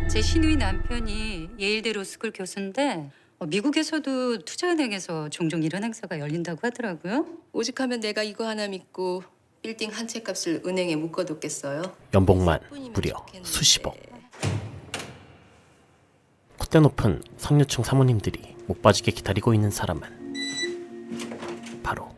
제 시누이 남편이 예일대 로스쿨 교수인데 미국에서도 투자은행에서 종종 이런 행사가 열린다고 하더라고요. 오직하면 내가 이거 하나 믿고 빌딩 한 채 값을 은행에 묶어뒀겠어요? 연봉만 무려 수십억. 콧대 높은 상류층 사모님들이 목 빠지게 기다리고 있는 사람은 바로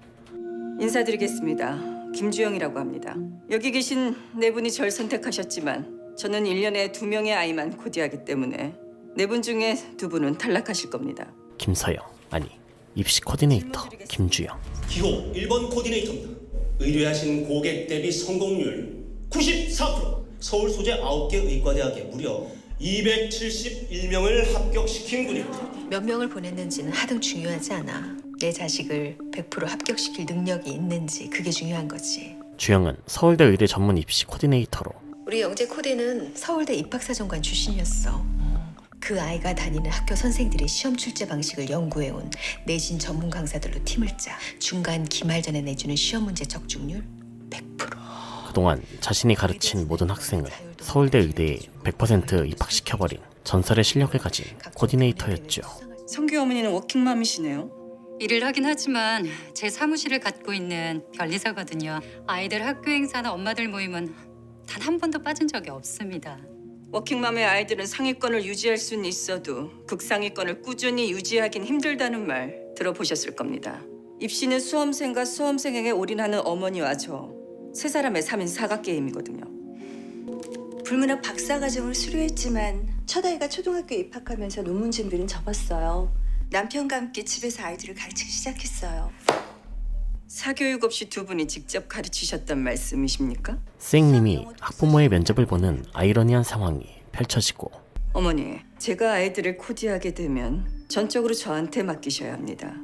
인사드리겠습니다. 김주영이라고 합니다. 여기 계신 네 분이 절 선택하셨지만 저는 1년에 2명의 아이만 코디하기 때문에 네 분 중에 2분은 탈락하실 겁니다. 김서영, 아니 입시 코디네이터 김주영. 기호 1번 코디네이터입니다. 의뢰하신 고객 대비 성공률 94%. 서울 소재 9개 의과대학에 무려 271명을 합격시킨 분입니다. 몇 명을 보냈는지는 하등 중요하지 않아. 내 자식을 100% 합격시킬 능력이 있는지 그게 중요한 거지. 주영은 서울대 의대 전문 입시 코디네이터로 우리 영재 코디는 서울대 입학사정관 출신이었어. 그 아이가 다니는 학교 선생들이 시험 출제 방식을 연구해온 내신 전문 강사들로 팀을 짜 중간 기말 전에 내주는 시험 문제 적중률 100%. 그동안 자신이 가르친 모든 학생을 서울대 의대에 100% 입학시켜버린 전설의 실력을 가진 코디네이터였죠. 성규 어머니는 워킹맘이시네요. 일을 하긴 하지만 제 사무실을 갖고 있는 변리사거든요. 아이들 학교 행사나 엄마들 모임은 단 한 번도 빠진 적이 없습니다. 워킹맘의 아이들은 상위권을 유지할 수는 있어도 극상위권을 꾸준히 유지하긴 힘들다는 말 들어보셨을 겁니다. 입시는 수험생과 수험생에게 올인하는 어머니와 저 세 사람의 3인 사각 게임이거든요. 불문학 박사과정을 수료했지만 첫 아이가 초등학교 입학하면서 논문 준비는 접었어요. 남편과 함께 집에서 아이들을 가르치기 시작했어요. 사교육 없이 2분이 직접 가르치셨단 말씀이십니까? 쌩님이 학부모의 면접을 보는 아이러니한 상황이 펼쳐지고 어머니, 제가 아이들을 코디하게 되면 전적으로 저한테 맡기셔야 합니다.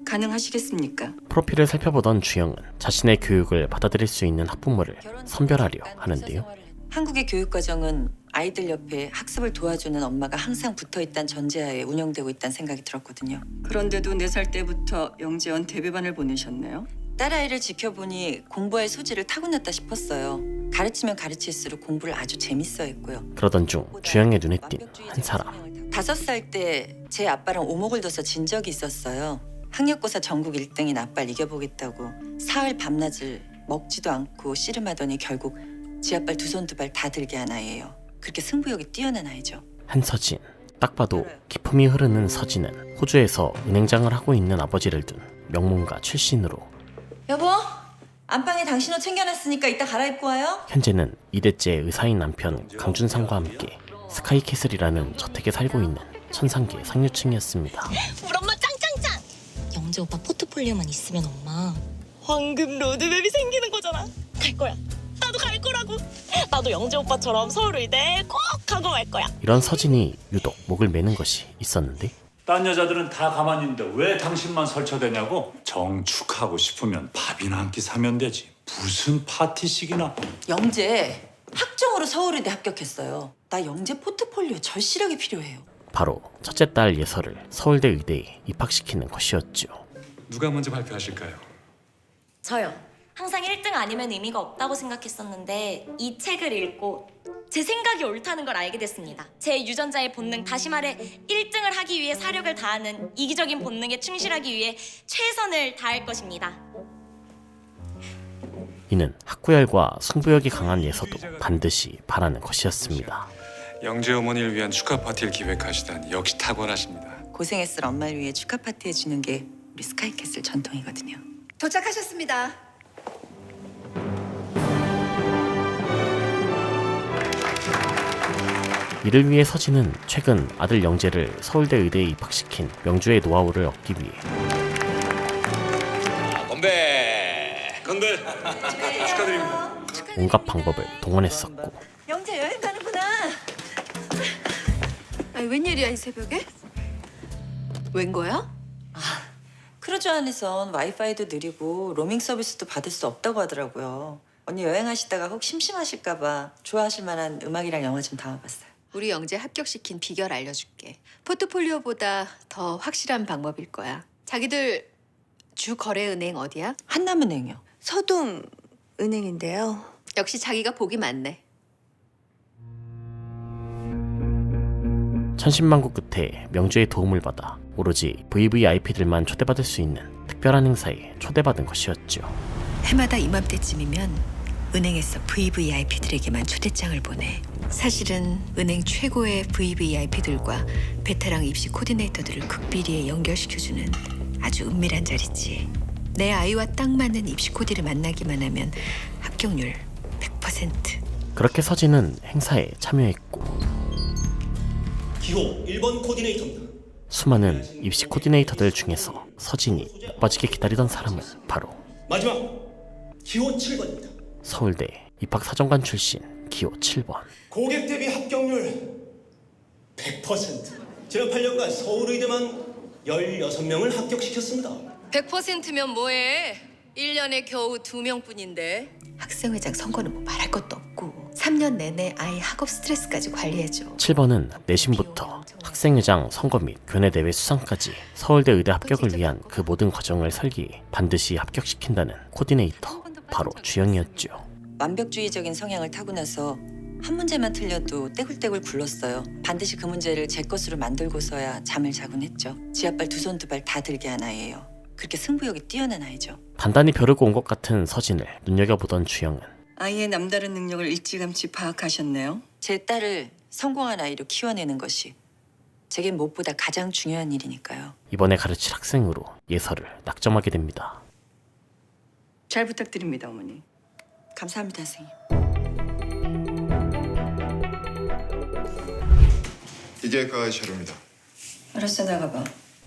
가능하시겠습니까? 프로필을 살펴보던 주영은 자신의 교육을 받아들일 수 있는 학부모를 선별하려 하는데요. 한국의 교육과정은 아이들 옆에 학습을 도와주는 엄마가 항상 붙어있다는 전제하에 운영되고 있다는 생각이 들었거든요. 그런데도 4살 때부터 영재원 데뷔반을 보내셨네요. 딸아이를 지켜보니 공부할 소질을 타고났다 싶었어요. 가르치면 가르칠수록 공부를 아주 재밌어 했고요. 그러던 중 주영의 눈에 띈 한 사람. 5살 때 제 아빠랑 오목을 둬서 진 적이 있었어요. 학력고사 전국 1등인 아빠를 이겨보겠다고 사흘 밤낮을 먹지도 않고 씨름하더니 결국 지 아빠를 2손 2발 다 들게 한 아이예요. 그렇게 승부욕이 뛰어난 아이죠. 한서진. 딱 봐도 기품이 흐르는 서진은 호주에서 은행장을 하고 있는 아버지를 둔 명문가 출신으로 여보, 안방에 당신 옷 챙겨놨으니까 이따 갈아입고 와요. 현재는 2대째 의사인 남편 강준상과 함께 스카이캐슬이라는 저택에 살고 있는 천상계 상류층이었습니다. 우리 엄마 짱짱짱! 영재 오빠 포트폴리오만 있으면 엄마 황금 로드맵이 생기는 거잖아. 갈 거야. 나도 갈 거라고. 나도 영재 오빠처럼 서울의대 꼭 가고 말 거야. 이런 서진이 유독 목을 매는 것이 있었는데 딴 여자들은 다 가만히 있는데 왜 당신만 설쳐대냐고? 정축하고 싶으면 밥이나 한 끼 사면 되지. 무슨 파티식이나. 영재 학종으로 서울의대 합격했어요. 나 영재 포트폴리오 절실하게 필요해요. 바로 첫째 딸 예설을 서울대 의대에 입학시키는 것이었죠. 누가 먼저 발표하실까요? 저요. 항상 1등 아니면 의미가 없다고 생각했었는데 이 책을 읽고 제 생각이 옳다는 걸 알게 됐습니다. 제 유전자의 본능, 다시 말해 1등을 하기 위해 사력을 다하는 이기적인 본능에 충실하기 위해 최선을 다할 것입니다. 이는 학구열과 승부욕이 강한 예서도 반드시 바라는 것이었습니다. 영재 어머니를 위한 축하 파티를 기획하시다니 역시 탁월하십니다. 고생했을 엄마를 위해 축하 파티 해주는 게 우리 스카이캐슬 전통이거든요. 도착하셨습니다. 이를 위해 서진은 최근 아들 영재를 서울대 의대에 입학시킨 명주의 노하우를 얻기 위해 건배! 건배! 축하드립니다. 온갖 방법을 동원했었고 영재 여행 가는구나. 아니 웬일이야 이 새벽에? 웬 거야? 크루즈 안에선 와이파이도 느리고 로밍 서비스도 받을 수 없다고 하더라고요. 언니 여행하시다가 혹 심심하실까 봐 좋아하실 만한 음악이랑 영화 좀 담아봤어요. 우리 영재 합격시킨 비결 알려줄게. 포트폴리오보다 더 확실한 방법일 거야. 자기들 주 거래은행 어디야? 한남은행이요. 서동 은행인데요. 역시 자기가 복이 많네. 천신만고 끝에 명주의 도움을 받아 오로지 VVIP들만 초대받을 수 있는 특별한 행사에 초대받은 것이었죠. 해마다 이맘때쯤이면 은행에서 VVIP들에게만 초대장을 보내. 사실은 은행 최고의 VVIP들과 베테랑 입시 코디네이터들을 극비리에 연결시켜주는 아주 은밀한 자리지. 내 아이와 딱 맞는 입시 코디를 만나기만 하면 합격률 100%. 그렇게 서진은 행사에 참여했고 기호 1번 코디네이터입니다. 수많은 입시 코디네이터들 중에서 서진이 못 빠지게 기다리던 사람은 바로 마지막 기호 7번입니다. 서울대 입학사정관 출신 기호 7번. 고객 대비 합격률 100%. 지난 8년간 서울의대만 16명을 합격시켰습니다. 100%면 뭐해? 1년에 겨우 2명뿐인데. 학생회장 선거는 뭐 말할 것도 없고 3년 내내 아이 학업 스트레스까지 관리해줘. 7번은 내신부터 학생회장 선거 및 교내대회 수상까지 서울대 의대 합격을 위한 그 모든 과정을 설계해 반드시 합격시킨다는 코디네이터, 바로 주영이었죠. 완벽주의적인 성향을 타고나서 한 문제만 틀려도 떼굴떼굴 굴렀어요. 반드시 그 문제를 제 것으로 만들고서야 잠을 자곤 했죠. 지 아빨 두 손 두 발 다 들게 한 아이예요. 그렇게 승부욕이 뛰어난 아이죠. 단단히 벼르고 온 것 같은 서진을 눈여겨보던 주영은 아이의 남다른 능력을 일찌감치 파악하셨네요. 제 딸을 성공한 아이로 키워내는 것이 제겐 무엇보다 가장 중요한 일이니까요. 이번에 가르칠 학생으로 예서를 낙점하게 됩니다. 잘 부탁드립니다, 어머니. 감사합니다, 선생님. 이게 그 자료입니다. 알았어, 나가봐.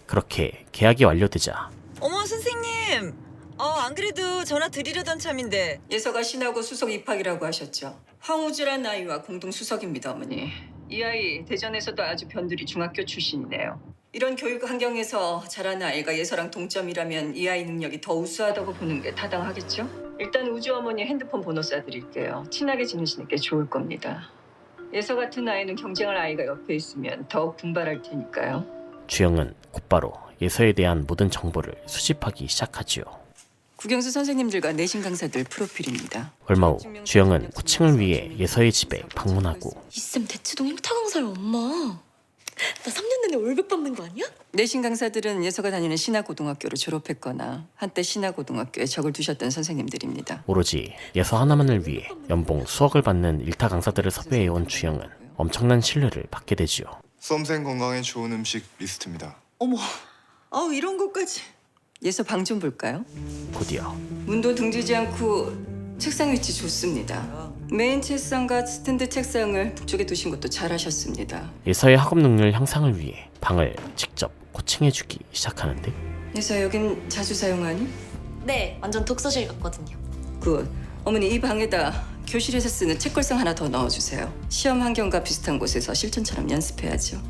그렇게 계약이 완료되자 어머 선생님, 안 그래도 전화 드리려던 참인데. 예서가 신하고 수석 입학이라고 하셨죠. 황우주란 아이와 공동 수석입니다, 어머니. 이 아이 대전에서도 아주 변두리 중학교 출신이네요. 이런 교육 환경에서 자라는 아이가 예서랑 동점이라면 이 아이 능력이 더 우수하다고 보는 게 타당하겠죠? 일단 우주 어머니 핸드폰 번호 쏴드릴게요. 친하게 지내시는 게 좋을 겁니다. 예서 같은 아이는 경쟁할 아이가 옆에 있으면 더욱 분발할 테니까요. 주영은 곧바로 예서에 대한 모든 정보를 수집하기 시작하지요. 국영수 선생님들과 내신 강사들 프로필입니다. 얼마 후 주영은 코칭을 위해 예서의 집에 방문하고 이쌤 대치동 1타 강사야 엄마. 나 3년 내내 월급 받는 거 아니야? 내신 강사들은 예서가 다니는 신화고등학교를 졸업했거나 한때 신화고등학교에 적을 두셨던 선생님들입니다. 오로지 예서 하나만을 위해 연봉 수억을 받는 일타 강사들을 섭외해온 주영은 엄청난 신뢰를 받게 되지요. 수험생 건강에 좋은 음식 리스트입니다. 어머, 이런 것까지. 예서 방 좀 볼까요? 곧이어 문도 등지지 않고 책상 위치 좋습니다. 메인 책상과 스탠드 책상을 북쪽에 두신 것도 잘하셨습니다. 예서의 학업 능률 향상을 위해 방을 직접 코칭해주기 시작하는데 예서 여긴 자주 사용하니? 네, 완전 독서실 같거든요. 굿. 어머니 이 방에다 교실에서 쓰는 책걸상 하나 더 넣어주세요. 시험 환경과 비슷한 곳에서 실전처럼 연습해야죠.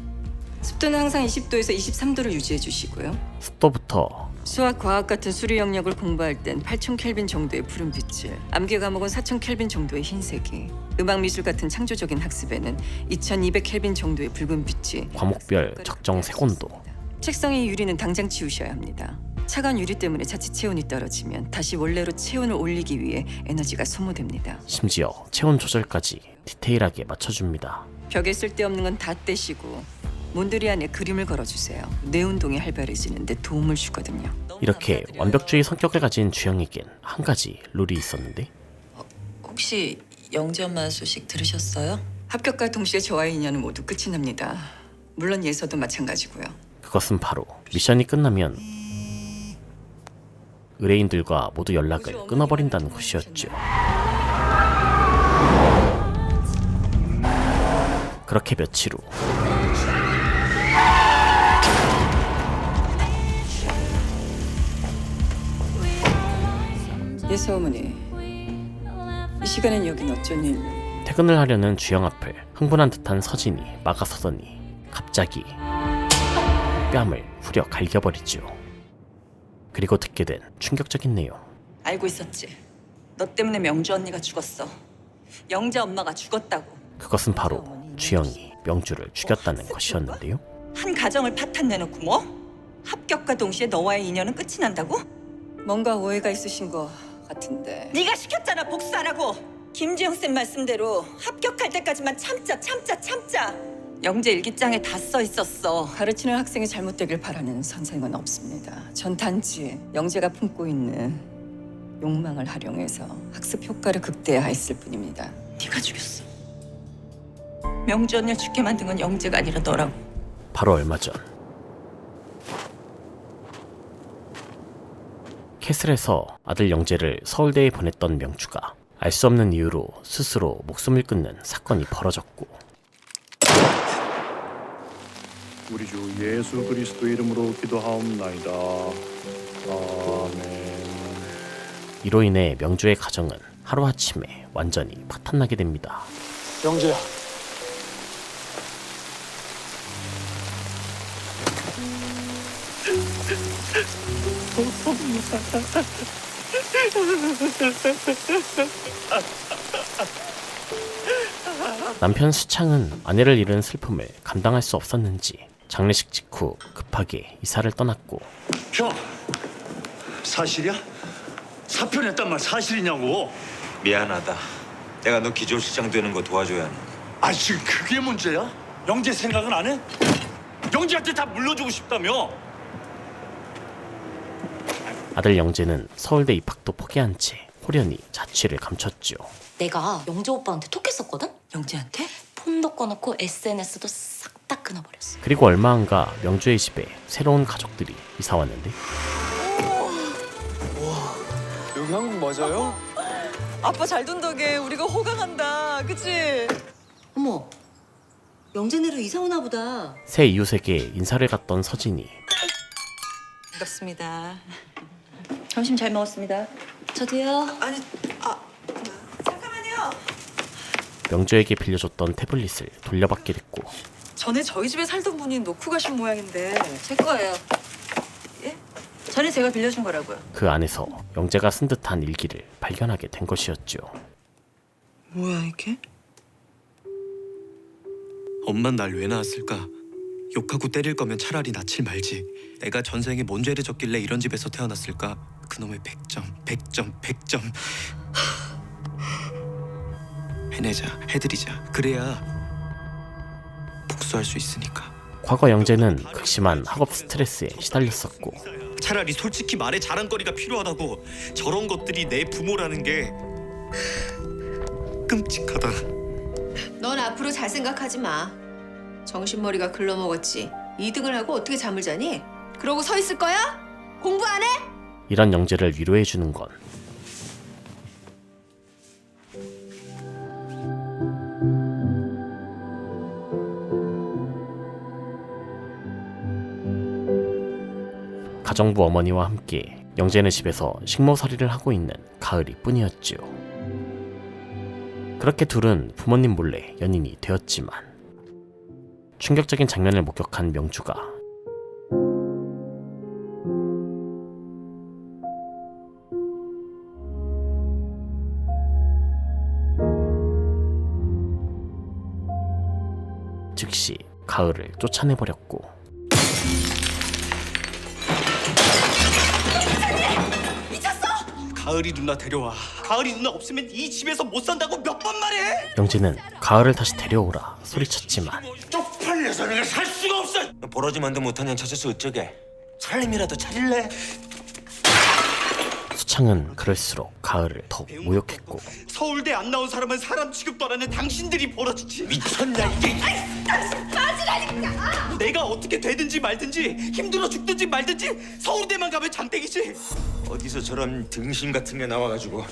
습도는 항상 20도에서 23도를 유지해 주시고요. 습도부터 수학, 과학 같은 수리 영역을 공부할 땐 8000켈빈 정도의 푸른빛을, 암기 과목은 4000켈빈 정도의 흰색이, 음악 미술 같은 창조적인 학습에는 2200켈빈 정도의 붉은빛이. 과목별 적정 색온도. 책상의 유리는 당장 치우셔야 합니다. 차가운 유리 때문에 자칫 체온이 떨어지면 다시 원래로 체온을 올리기 위해 에너지가 소모됩니다. 심지어 체온 조절까지 디테일하게 맞춰줍니다. 벽에 쓸데없는 건 다 떼시고 몬드리 안에 그림을 걸어주세요. 뇌 운동이 활발해지는데 도움을 주거든요. 이렇게 완벽주의 성격을 가진 주영에겐 한 가지 룰이 있었는데 혹시 영재 엄마 소식 들으셨어요? 합격과 동시에 저와의 인연은 모두 끝이 납니다. 물론 예서도 마찬가지고요. 그것은 바로 미션이 끝나면 의뢰인들과 모두 연락을 끊어버린다는 것이었죠. 그렇게 며칠 후 예서 어머니, 이 시간엔 여긴 어쩐 일? 퇴근을 하려는 주영 앞을 흥분한 듯한 서진이 막아서더니 갑자기 뺨을 후려 갈겨버리죠. 그리고 듣게 된 충격적인 내용. 알고 있었지. 너 때문에 명주 언니가 죽었어. 영재 엄마가 죽었다고. 그것은 바로 주영이 명주를 죽였다는 것이었는데요. 한 가정을 파탄 내놓고 뭐? 합격과 동시에 너와의 인연은 끝이 난다고? 뭔가 오해가 있으신 것 같은데. 네가 시켰잖아, 복수 안 하고. 김지영 쌤 말씀대로 합격할 때까지만 참자. 영재 일기장에 다 써 있었어. 가르치는 학생이 잘못되길 바라는 선생은 없습니다. 전 단지 영재가 품고 있는 욕망을 활용해서 학습 효과를 극대화했을 뿐입니다. 네가 죽였어. 명주 언니를 죽게 만든 건 영재가 아니라 너라고. 바로 얼마 전 캐슬에서 아들 영재를 서울대에 보냈던 명주가 알 수 없는 이유로 스스로 목숨을 끊는 사건이 벌어졌고, 우리 주 예수 그리스도 이름으로 기도하옵나이다. 아멘. 이로 인해 명주의 가정은 하루아침에 완전히 파탄나게 됩니다. 영재야. 남편 수창은 아내를 잃은 슬픔을 감당할 수 없었는지 장례식 직후 급하게 이사를 떠났고, 형, 사실이야? 사표 냈단 말 사실이냐고? 미안하다. 내가 너 기조실장 되는 거 도와줘야 하는. 아, 지금 그게 문제야? 영재 생각은 안 해? 영재한테 다 물려주고 싶다며? 아들 영재는 서울대 입학도 포기한 채 호련히 자취를 감췄죠. 내가 영재 오빠한테 톡했었거든? 영재한테? 폰도 꺼놓고 SNS도 싹 다 끊어버렸어. 그리고 얼마 안가 명주의 집에 새로운 가족들이 이사 왔는데, 여기 한국 맞아요? 아빠 잘 둔 덕에 우리가 호강한다. 그치? 어머, 영재네로 이사 오나 보다. 새 이웃에게 인사를 갔던 서진이 반갑습니다. 점심 잘 먹었습니다. 저도요. 아니, 잠깐만요. 명주에게 빌려줬던 태블릿을 돌려받게 됐고, 전에 저희 집에 살던 분이 놓고 가신 모양인데. 제 거예요. 예? 전에 제가 빌려준 거라고요. 그 안에서 영재가 쓴 듯한 일기를 발견하게 된 것이었죠. 뭐야 이게? 엄만 날 왜 낳았을까? 욕하고 때릴 거면 차라리 낳질 말지. 내가 전생에 뭔 죄를 졌길래 이런 집에서 태어났을까? 그놈의 100점. 해내자, 해드리자. 그래야 복수할 수 있으니까. 과거 영재는 극심한 학업 스트레스에 시달렸었고, 차라리 솔직히 말해 자랑거리가 필요하다고. 저런 것들이 내 부모라는 게 끔찍하다. 넌 앞으로 잘 생각하지 마. 정신머리가 글러먹었지. 2등을 하고 어떻게 잠을 자니? 그러고 서 있을 거야? 공부 안 해? 이런 영재를 위로해주는 건 가정부 어머니와 함께 영재네 집에서 식모살이를 하고 있는 가을이 뿐이었죠. 그렇게 둘은 부모님 몰래 연인이 되었지만, 충격적인 장면을 목격한 명주가 즉시 가을을 쫓아내버렸고, 가을이 누나 데려와. 가을이 누나 없으면 이 집에서 못 산다고 몇 번 말해. 영재는 가을을 다시 데려오라 소리쳤지만 쪽팔려서 내가 살 수가 없어. 버러지만도 못한 년 찾아서 어쩌게? 살림이라도 차릴래? 수창은 그럴수록 가을을 더욱 모욕했고, 서울대 안 나온 사람은 사람 취급도 안 하는 당신들이 벌어지지. 미쳤냐 이게? 내가 어떻게 되든지 말든지, 힘들어 죽든지 말든지 서울대만 가면 장땡이지. 어디서 저런 등신 같은 게 나와가지고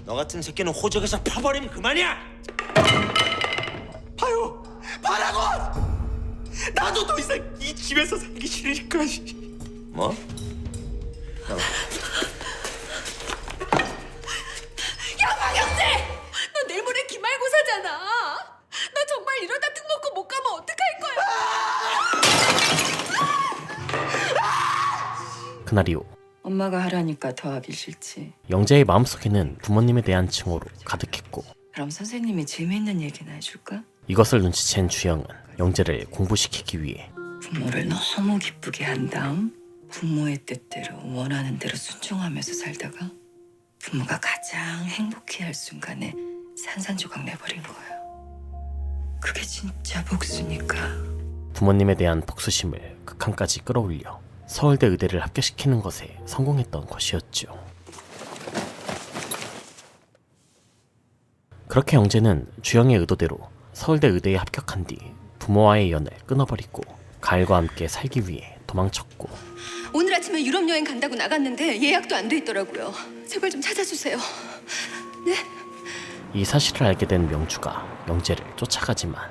너 같은 새끼는 호적에서 파버리면 그만이야. 봐요, 봐라고. 나도 더 이상 이 집에서 살기 싫으니까. 뭐? 야, 박영재! 너 내일 모레 기말고사잖아. 너 정말 이러다 특목고 못 가면 어떡할 거야? 그날 이후 엄마가 하라니까 더 하기 싫지. 영재의 마음속에는 부모님에 대한 증오로 가득했고, 그럼 선생님이 재미있는 얘기나 해줄까? 이것을 눈치챈 주영은 영재를 공부시키기 위해 부모를 너무 기쁘게 한 다음 부모의 뜻대로 원하는 대로 순종하면서 살다가 부모가 가장 행복해할 순간에 산산조각 내버린 거예요. 그게 진짜 복수니까. 부모님에 대한 복수심을 극한까지 끌어올려 서울대 의대를 합격시키는 것에 성공했던 것이었죠. 그렇게 영재는 주영의 의도대로 서울대 의대에 합격한 뒤 부모와의 연을 끊어버리고 가을과 함께 살기 위해 도망쳤고, 오늘 아침에 유럽 여행 간다고 나갔는데 예약도 안 돼 있더라고요. 제발 좀 찾아주세요. 네? 이 사실을 알게 된 명주가 영재를 쫓아가지만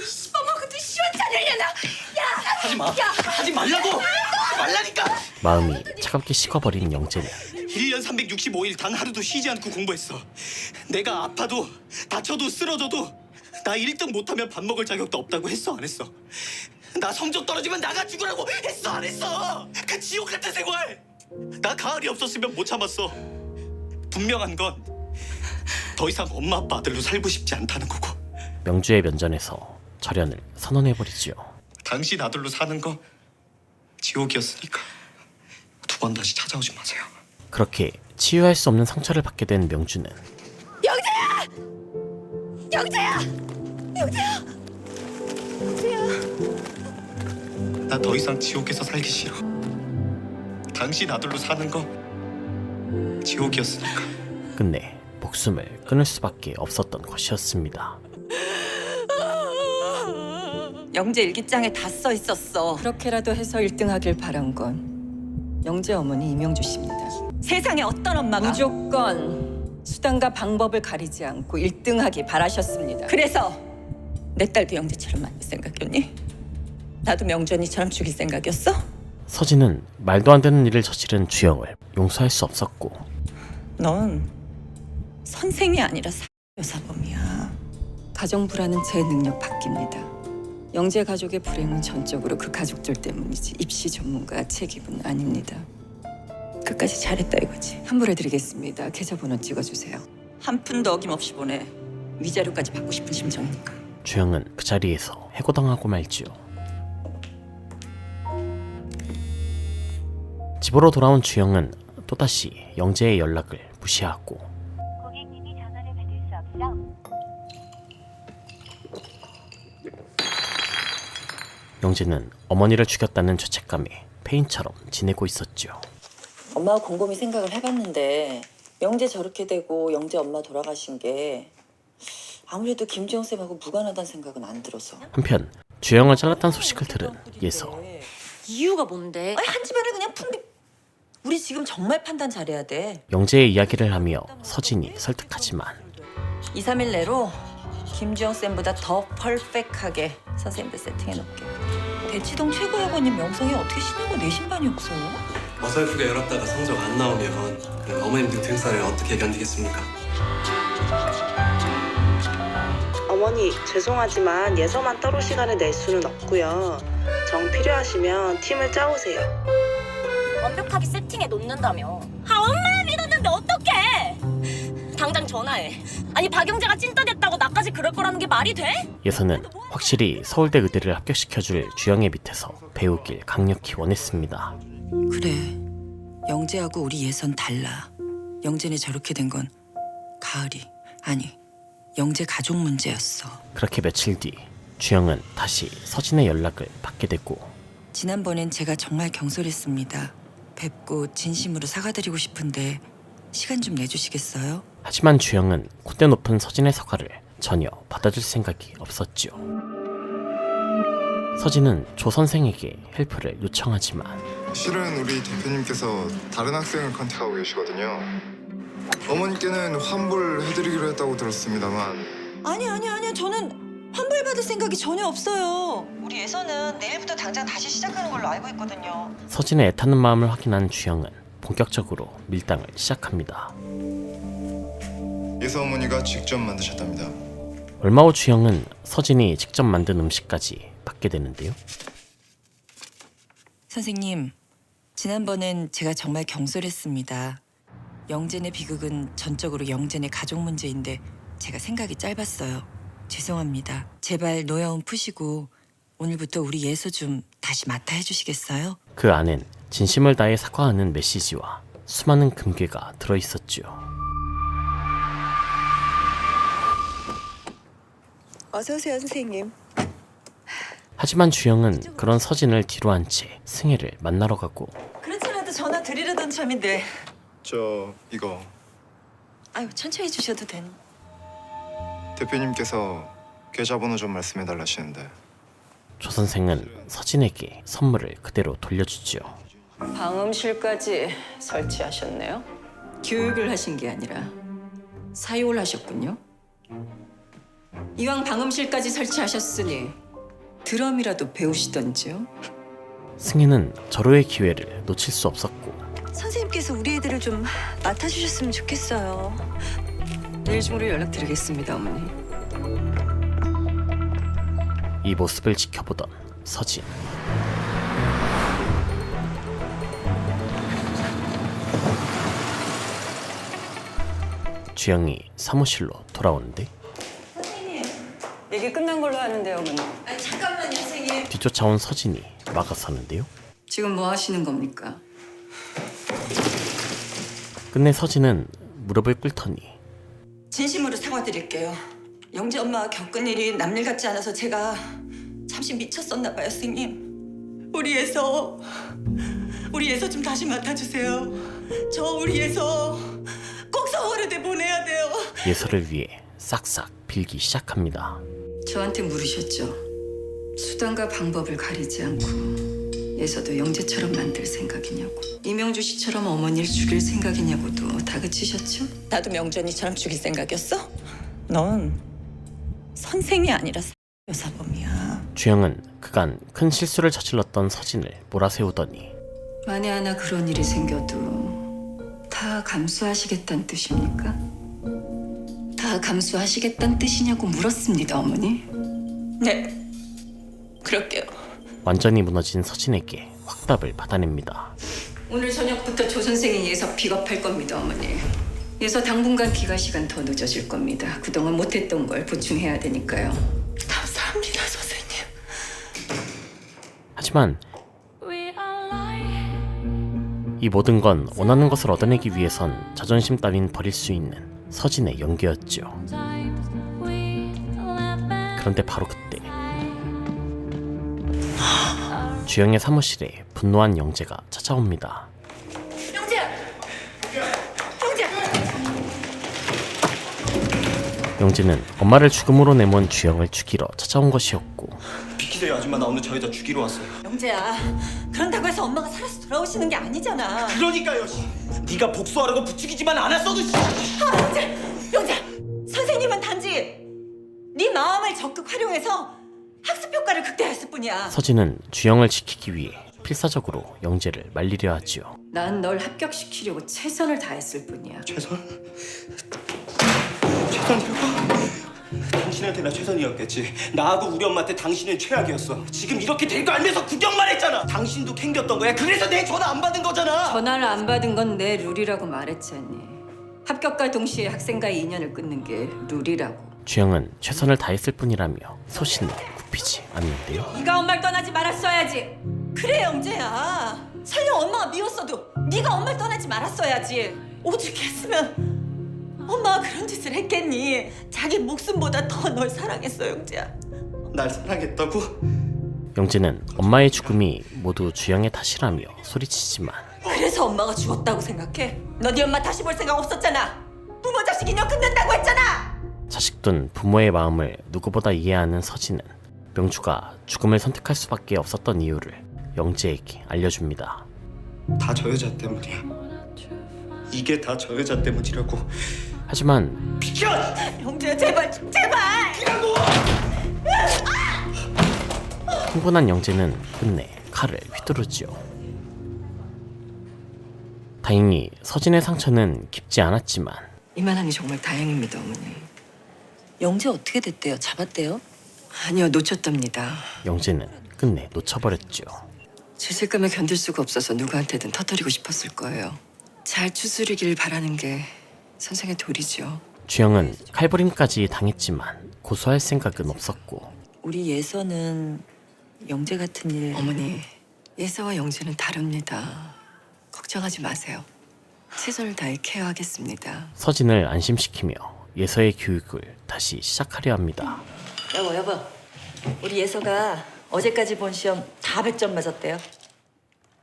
씹어먹어도 시원찮으려나? 야! 하지마! 하지 말라고! 말라니까! 마음이 차갑게 식어버린 영재는 1년 365일 단 하루도 쉬지 않고 공부했어. 내가 아파도 다쳐도 쓰러져도 나 1등 못하면 밥 먹을 자격도 없다고 했어 안 했어? 나 성적 떨어지면 나가 죽으라고 했어 안 했어? 그 지옥 같은 생활! 나 가을이 없었으면 못 참았어. 분명한 건 더 이상 엄마 아빠 아들로 살고 싶지 않다는 거고. 명주의 면전에서 절연을 선언해버리죠. 당신 아들로 사는 거 지옥이었으니까 두 번 다시 찾아오지 마세요. 그렇게 치유할 수 없는 상처를 받게 된 명주는 영재야! 영재야! 영재야! 영재야! 나 더 이상 지옥에서 살기 싫어. 당신 아들로 사는 거 지옥이었으니까. 끝내 목숨을 끊을 수밖에 없었던 것이었습니다. 영재 일기장에 다 써 있었어. 그렇게라도 해서 1등하길 바란 건 영재 어머니 이명주 씨입니다. 세상에 어떤 엄마가 무조건 수단과 방법을 가리지 않고 1등하기 바라셨습니다. 그래서 내 딸도 영재처럼 만들 생각이었니? 나도 명주 언니처럼 죽일 생각이었어? 서진은 말도 안 되는 일을 저지른 주영을 용서할 수 없었고, 넌 선생이 아니라 여사범이야. 가정 불안은 제 능력 밖입니다. 영재 가족의 불행은 전적으로 그 가족들 때문이지 입시 전문가 책임은 아닙니다. 끝까지 잘했다 이거지. 환불해드리겠습니다. 계좌번호 찍어주세요. 한 푼도 어김없이 보내. 위자료까지 받고 싶은 심정이니까. 주영은 그 자리에서 해고당하고 말지요. 집으로 돌아온 주영은 또다시 영재의 연락을 무시하고, 고객님이 전화를 받을 수 없어. 영재는 어머니를 죽였다는 죄책감에 폐인처럼 지내고 있었죠. 엄마가 곰곰이 생각을 해봤는데 영재 저렇게 되고 영재 엄마 돌아가신 게 아무래도 김지영 쌤하고 무관하다는 생각은 안 들어서. 한편 주영을 잘랐다는 소식을 들은 예서. 이유가 뭔데? 아니, 한 집안을 그냥 우리 지금 정말 판단 잘해야 돼. 영재의 이야기를 하며 서진이 설득하지만 2, 3일 내로 김지영 쌤보다 더 퍼펙트하게 선생님들 세팅해놓을게. 대치동 최고 학원인 명성이 어떻게 신하고 내 신반이 없어요? 어설프게 열었다가 성적 안 나오면 그 어머님들 등살을 어떻게 견디겠습니까? 어머니, 죄송하지만 예서만 따로 시간을 낼 수는 없고요. 정 필요하시면 팀을 짜오세요. 완벽하게 세팅해 놓는다며. 엄마야 믿었는데 어떡해? 당장 전화해. 아니 박영재가 찐따 됐다고 나까지 그럴 거라는 게 말이 돼? 예서는 확실히 서울대 의대를 합격시켜줄 주영의 밑에서 배우길 강력히 원했습니다. 그래, 영재하고 우리 예선 달라. 영재네 저렇게 된 건 가을이, 아니 영재 가족 문제였어. 그렇게 며칠 뒤 주영은 다시 서진의 연락을 받게 됐고, 지난번엔 제가 정말 경솔했습니다. 뵙고 진심으로 사과드리고 싶은데 시간 좀 내주시겠어요? 하지만 주영은 콧대 높은 서진의 사과를 전혀 받아줄 생각이 없었죠. 서진은 조 선생에게 헬프를 요청하지만 실은 우리 대표님께서 다른 학생을 컨택하고 계시거든요. 어머니께는 환불해드리기로 했다고 들었습니다만. 아니요. 저는 환불받을 생각이 전혀 없어요. 우리 예선은 내일부터 당장 다시 시작하는 걸로 알고 있거든요. 서진의 애타는 마음을 확인한 주영은 본격적으로 밀당을 시작합니다. 예서 어머니가 직접 만드셨답니다. 얼마 후 주영은 서진이 직접 만든 음식까지 받게 되는데요. 선생님, 지난번엔 제가 정말 경솔했습니다. 영재네 비극은 전적으로 영재네 가족 문제인데 제가 생각이 짧았어요. 죄송합니다. 제발 노여움 푸시고 오늘부터 우리 예서 좀 다시 맡아 해주시겠어요? 그 안엔 진심을 다해 사과하는 메시지와 수많은 금괴가 들어있었죠. 어서 오세요, 선생님. 하지만 주영은 그런 서진을 뒤로 한 채 승혜를 만나러 가고 그렇지 않아도 전화 드리려던 참인데. 저 이거 아유 천천히 주셔도 된. 대표님께서 계좌번호 좀 말씀해 달라시는데. 조 선생은 서진에게 선물을 그대로 돌려주지요. 방음실까지 설치하셨네요. 교육을 하신 게 아니라 사용을 하셨군요. 이왕 방음실까지 설치하셨으니 드럼이라도 배우시던지요. 승혜는 절호의 기회를 놓칠 수 없었고 선생님께서 우리 애들을 좀 맡아주셨으면 좋겠어요. 내일 중으로 연락드리겠습니다, 어머니. 이 모습을 지켜보던 서진. 주영이 사무실로 돌아오는데 선생님, 얘기 끝난 걸로 하는데요, 어머니. 아니 잠깐만요, 선생님. 뒤쫓아온 서진이 막아서는데요. 지금 뭐 하시는 겁니까? 끝내 서진은 무릎을 꿇더니 진심으로 사과드릴게요. 영재 엄마가 겪은 일이 남일 같지 않아서 제가 잠시 미쳤었나 봐요, 선생님. 우리 예서 좀 다시 맡아주세요. 저 우리 예서 꼭 서울에대 보내야 돼요. 예서를 위해 싹싹 빌기 시작합니다. 저한테 물으셨죠. 수단과 방법을 가리지 않고 예서도 영재처럼 만들 생각이냐고. 이명주 씨처럼 어머니를 죽일 생각이냐고도 다그치셨죠. 나도 명주 언니처럼 죽일 생각이었어? 넌 선생이 아니라 여사범이야. 주영은 그간 큰 실수를 저질렀던 서진을 몰아세우더니 만에 하나 그런 일이 생겨도 다 감수하시겠다는 뜻입니까? 다 감수하시겠다는 뜻이냐고 물었습니다, 어머니. 네, 그럴게요. 완전히 무너진 서진에게 확답을 받아냅니다. 오늘 저녁부터 조 선생이 예서 픽업할 겁니다, 어머니. 예서 당분간 귀가 시간 더 늦어질 겁니다. 그동안 못했던 걸 보충해야 되니까요. 감사합니다, 선생님. 하지만 이 모든 건 원하는 것을 얻어내기 위해선 자존심 따윈 버릴 수 있는 서진의 연기였죠. 그런데 바로 그때 주영의 사무실에 분노한 영재가 찾아옵니다. 영재야! 영재야! 영재는 엄마를 죽음으로 내몬 주영을 죽이러 찾아온 것이었고 비키세요 아줌마, 나 오늘 저희다 죽이러 왔어요. 영재야, 그런다고 해서 엄마가 살아서 돌아오시는 게 아니잖아. 그러니까요. 네가 복수하라고 부추기지만 않았어도. 영재! 선생님은 단지 네 마음을 적극 활용해서 학습 효과를 극대화했을 뿐이야. 서진은 주영을 지키기 위해 필사적으로 영재를 말리려 하지요. 난 널 합격시키려고 최선을 다했을 뿐이야. 최선이요? 당신한테 나 최선이었겠지. 나하고 우리 엄마한테 당신은 최악이었어. 지금 이렇게 될 거 알면서 구경만 했잖아. 당신도 캥겼던 거야. 그래서 내 전화 안 받은 거잖아. 전화를 안 받은 건 내 룰이라고 말했잖니. 합격과 동시에 학생과의 인연을 끊는 게 룰이라고. 주영은 최선을 다했을 뿐이라며 소신을 굽히지 않는데요. 네가 엄마를 떠나지 말았어야지. 그래 영재야. 설령 엄마가 미웠어도 네가 엄마를 떠나지 말았어야지. 오죽했으면 엄마가 그런 짓을 했겠니. 자기 목숨보다 더 널 사랑했어 영재야. 날 사랑했다고? 영재는 엄마의 죽음이 모두 주영의 탓이라며 소리치지만 그래서 엄마가 죽었다고 생각해? 너 네 엄마 다시 볼 생각 없었잖아. 부모 자식 인연 끊는다고 했잖아. 자식둔 부모의 마음을 누구보다 이해하는 서진은 명주가 죽음을 선택할 수밖에 없었던 이유를 영재에게 알려줍니다. 다 저 여자 때문이야. 이게 다 저 여자 때문이라고. 하지만 비켜! 영재야 제발 제발. 흥분한 영재는 끝내 칼을 휘두르지요. 다행히 서진의 상처는 깊지 않았지만 이만하니 정말 다행입니다, 어머니. 영재 어떻게 됐대요? 잡았대요? 아니요, 놓쳤답니다. 영재는 끝내 놓쳐버렸죠. 죄책감을 견딜 수가 없어서 누구한테든 터뜨리고 싶었을 거예요. 잘 추스리길 바라는 게 선생의 도리죠. 주영은 칼부림까지 당했지만 고소할 생각은 없었고 우리 예서는 영재 같은 일. 어머니, 예서와 영재는 다릅니다. 걱정하지 마세요. 최선을 다해 케어하겠습니다. 서진을 안심시키며 예서의 교육을 다시 시작하려 합니다. 여보. 우리 예서가 어제까지 본 시험 다 100점 맞았대요.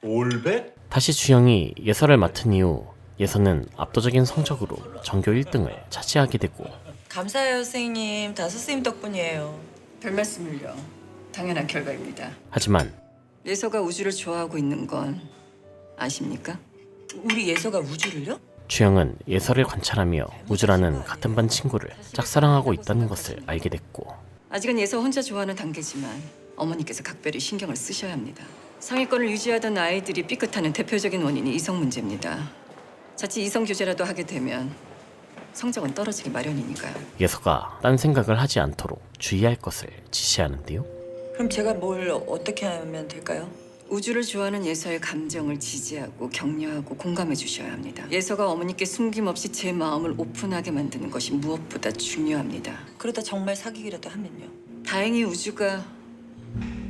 올백? 다시 주영이 예서를 맡은 이후 예서는 압도적인 성적으로 전교 1등을 차지하게 되고 감사해요, 선생님. 다 선생님 덕분이에요. 별 말씀을요. 당연한 결과입니다. 하지만 예서가 우주를 좋아하고 있는 건 아십니까? 우리 예서가 우주를요? 주영은 예서를 관찰하며 우주라는 같은 반 친구를 짝사랑하고 있다는 것을 알게 됐고 아직은 예서 혼자 좋아하는 단계지만 어머니께서 각별히 신경을 쓰셔야 합니다. 상위권을 유지하던 아이들이 삐끗하는 대표적인 원인이 이성 문제입니다. 자칫 이성 교제라도 하게 되면 성적은 떨어지기 마련이니까요. 예서가 딴 생각을 하지 않도록 주의할 것을 지시하는데요. 그럼 제가 뭘 어떻게 하면 될까요? 우주를 좋아하는 예서의 감정을 지지하고 격려하고 공감해 주셔야 합니다. 예서가 어머니께 숨김없이 제 마음을 오픈하게 만드는 것이 무엇보다 중요합니다. 그러다 정말 사귀기라도 하면요. 다행히 우주가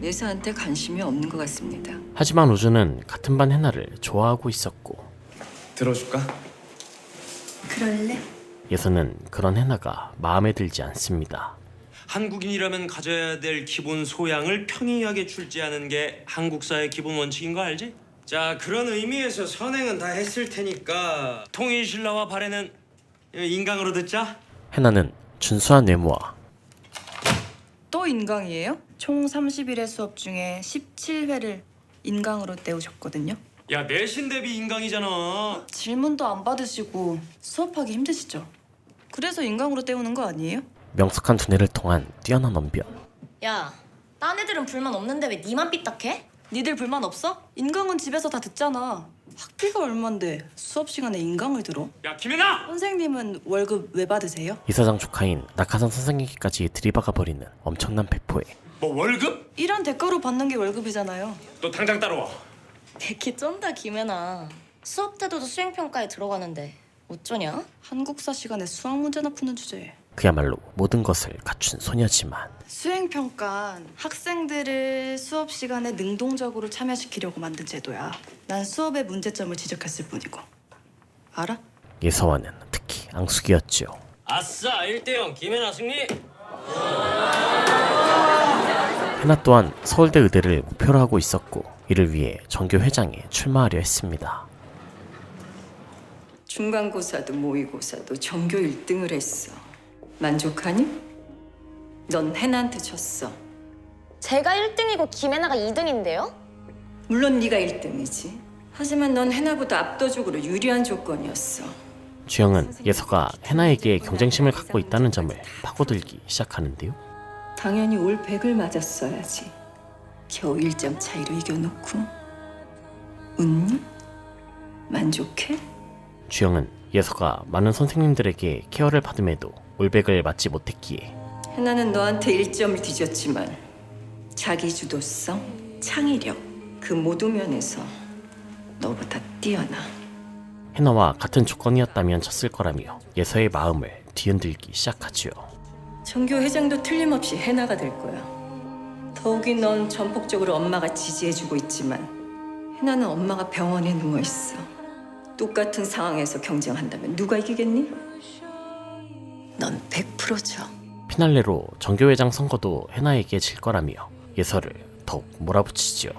예서한테 관심이 없는 것 같습니다. 하지만 우주는 같은 반 해나를 좋아하고 있었고 들어줄까? 그럴래? 예서는 그런 해나가 마음에 들지 않습니다. 한국인이라면 가져야 될 기본 소양을 평이하게 출제하는 게 한국사의 기본 원칙인 거 알지? 자, 그런 의미에서 선행은 다 했을 테니까 통일신라와 발해는 인강으로 듣자. 해나는 준수한 외모와 또 인강이에요? 총 30일의 수업 중에 17회를 인강으로 때우셨거든요. 야, 내신 대비 인강이잖아. 질문도 안 받으시고 수업하기 힘드시죠? 그래서 인강으로 때우는 거 아니에요? 명석한 두뇌를 통한 뛰어난 언변. 야, 딴 애들은 불만 없는데 왜 니만 삐딱해? 니들 불만 없어? 인강은 집에서 다 듣잖아. 학비가 얼만데 수업 시간에 인강을 들어? 야, 김혜나! 선생님은 월급 왜 받으세요? 이사장 조카인 낙하산 선생님께까지 들이박아 버리는 엄청난 배포에 뭐 월급? 일한 대가로 받는 게 월급이잖아요. 너 당장 따라와. 백희 쩐다 김혜나. 수업 태도도 수행평가에 들어가는데 어쩌냐? 한국사 시간에 수학 문제나 푸는 주제에. 그야말로 모든 것을 갖춘 소녀지만 수행평가는 학생들을 수업 시간에 능동적으로 참여시키려고 만든 제도야. 난 수업의 문제점을 지적했을 뿐이고. 알아? 예서와는 특히 앙숙이었죠. 아싸, 1대0 김혜나 승리. 해나 또한 서울대 의대를 목표로 하고 있었고 이를 위해 전교 회장에 출마하려 했습니다. 중간고사도 모의고사도 전교 1등을 했어. 만족하니? 넌 해나한테 졌어. 제가 1등이고 김혜나가 2등인데요? 물론 네가 1등이지. 하지만 넌 해나보다 압도적으로 유리한 조건이었어. 주영은 예서가 해나에게 경쟁심을 갖고 있다는 점을 파고들기 시작하는데요. 당연히 올 100을 맞았어야지. 겨우 1점 차이로 이겨놓고. 웃니? 만족해? 주영은 예서가 많은 선생님들에게 케어를 받음에도 올백을 맞지 못했기에 해나는 너한테 1점을 뒤졌지만 자기 주도성, 창의력 그 모든 면에서 너보다 뛰어나. 해나와 같은 조건이었다면 졌을 거라며 예서의 마음을 뒤흔들기 시작하지요. 전교 회장도 틀림없이 해나가 될 거야. 더욱이 넌 전폭적으로 엄마가 지지해주고 있지만 해나는 엄마가 병원에 누워있어. 똑같은 상황에서 경쟁한다면 누가 이기겠니? 넌 100% 져. 피날레로 전교회장 선거도 해나에게 질 거라며 예서를 더욱 몰아붙이지요.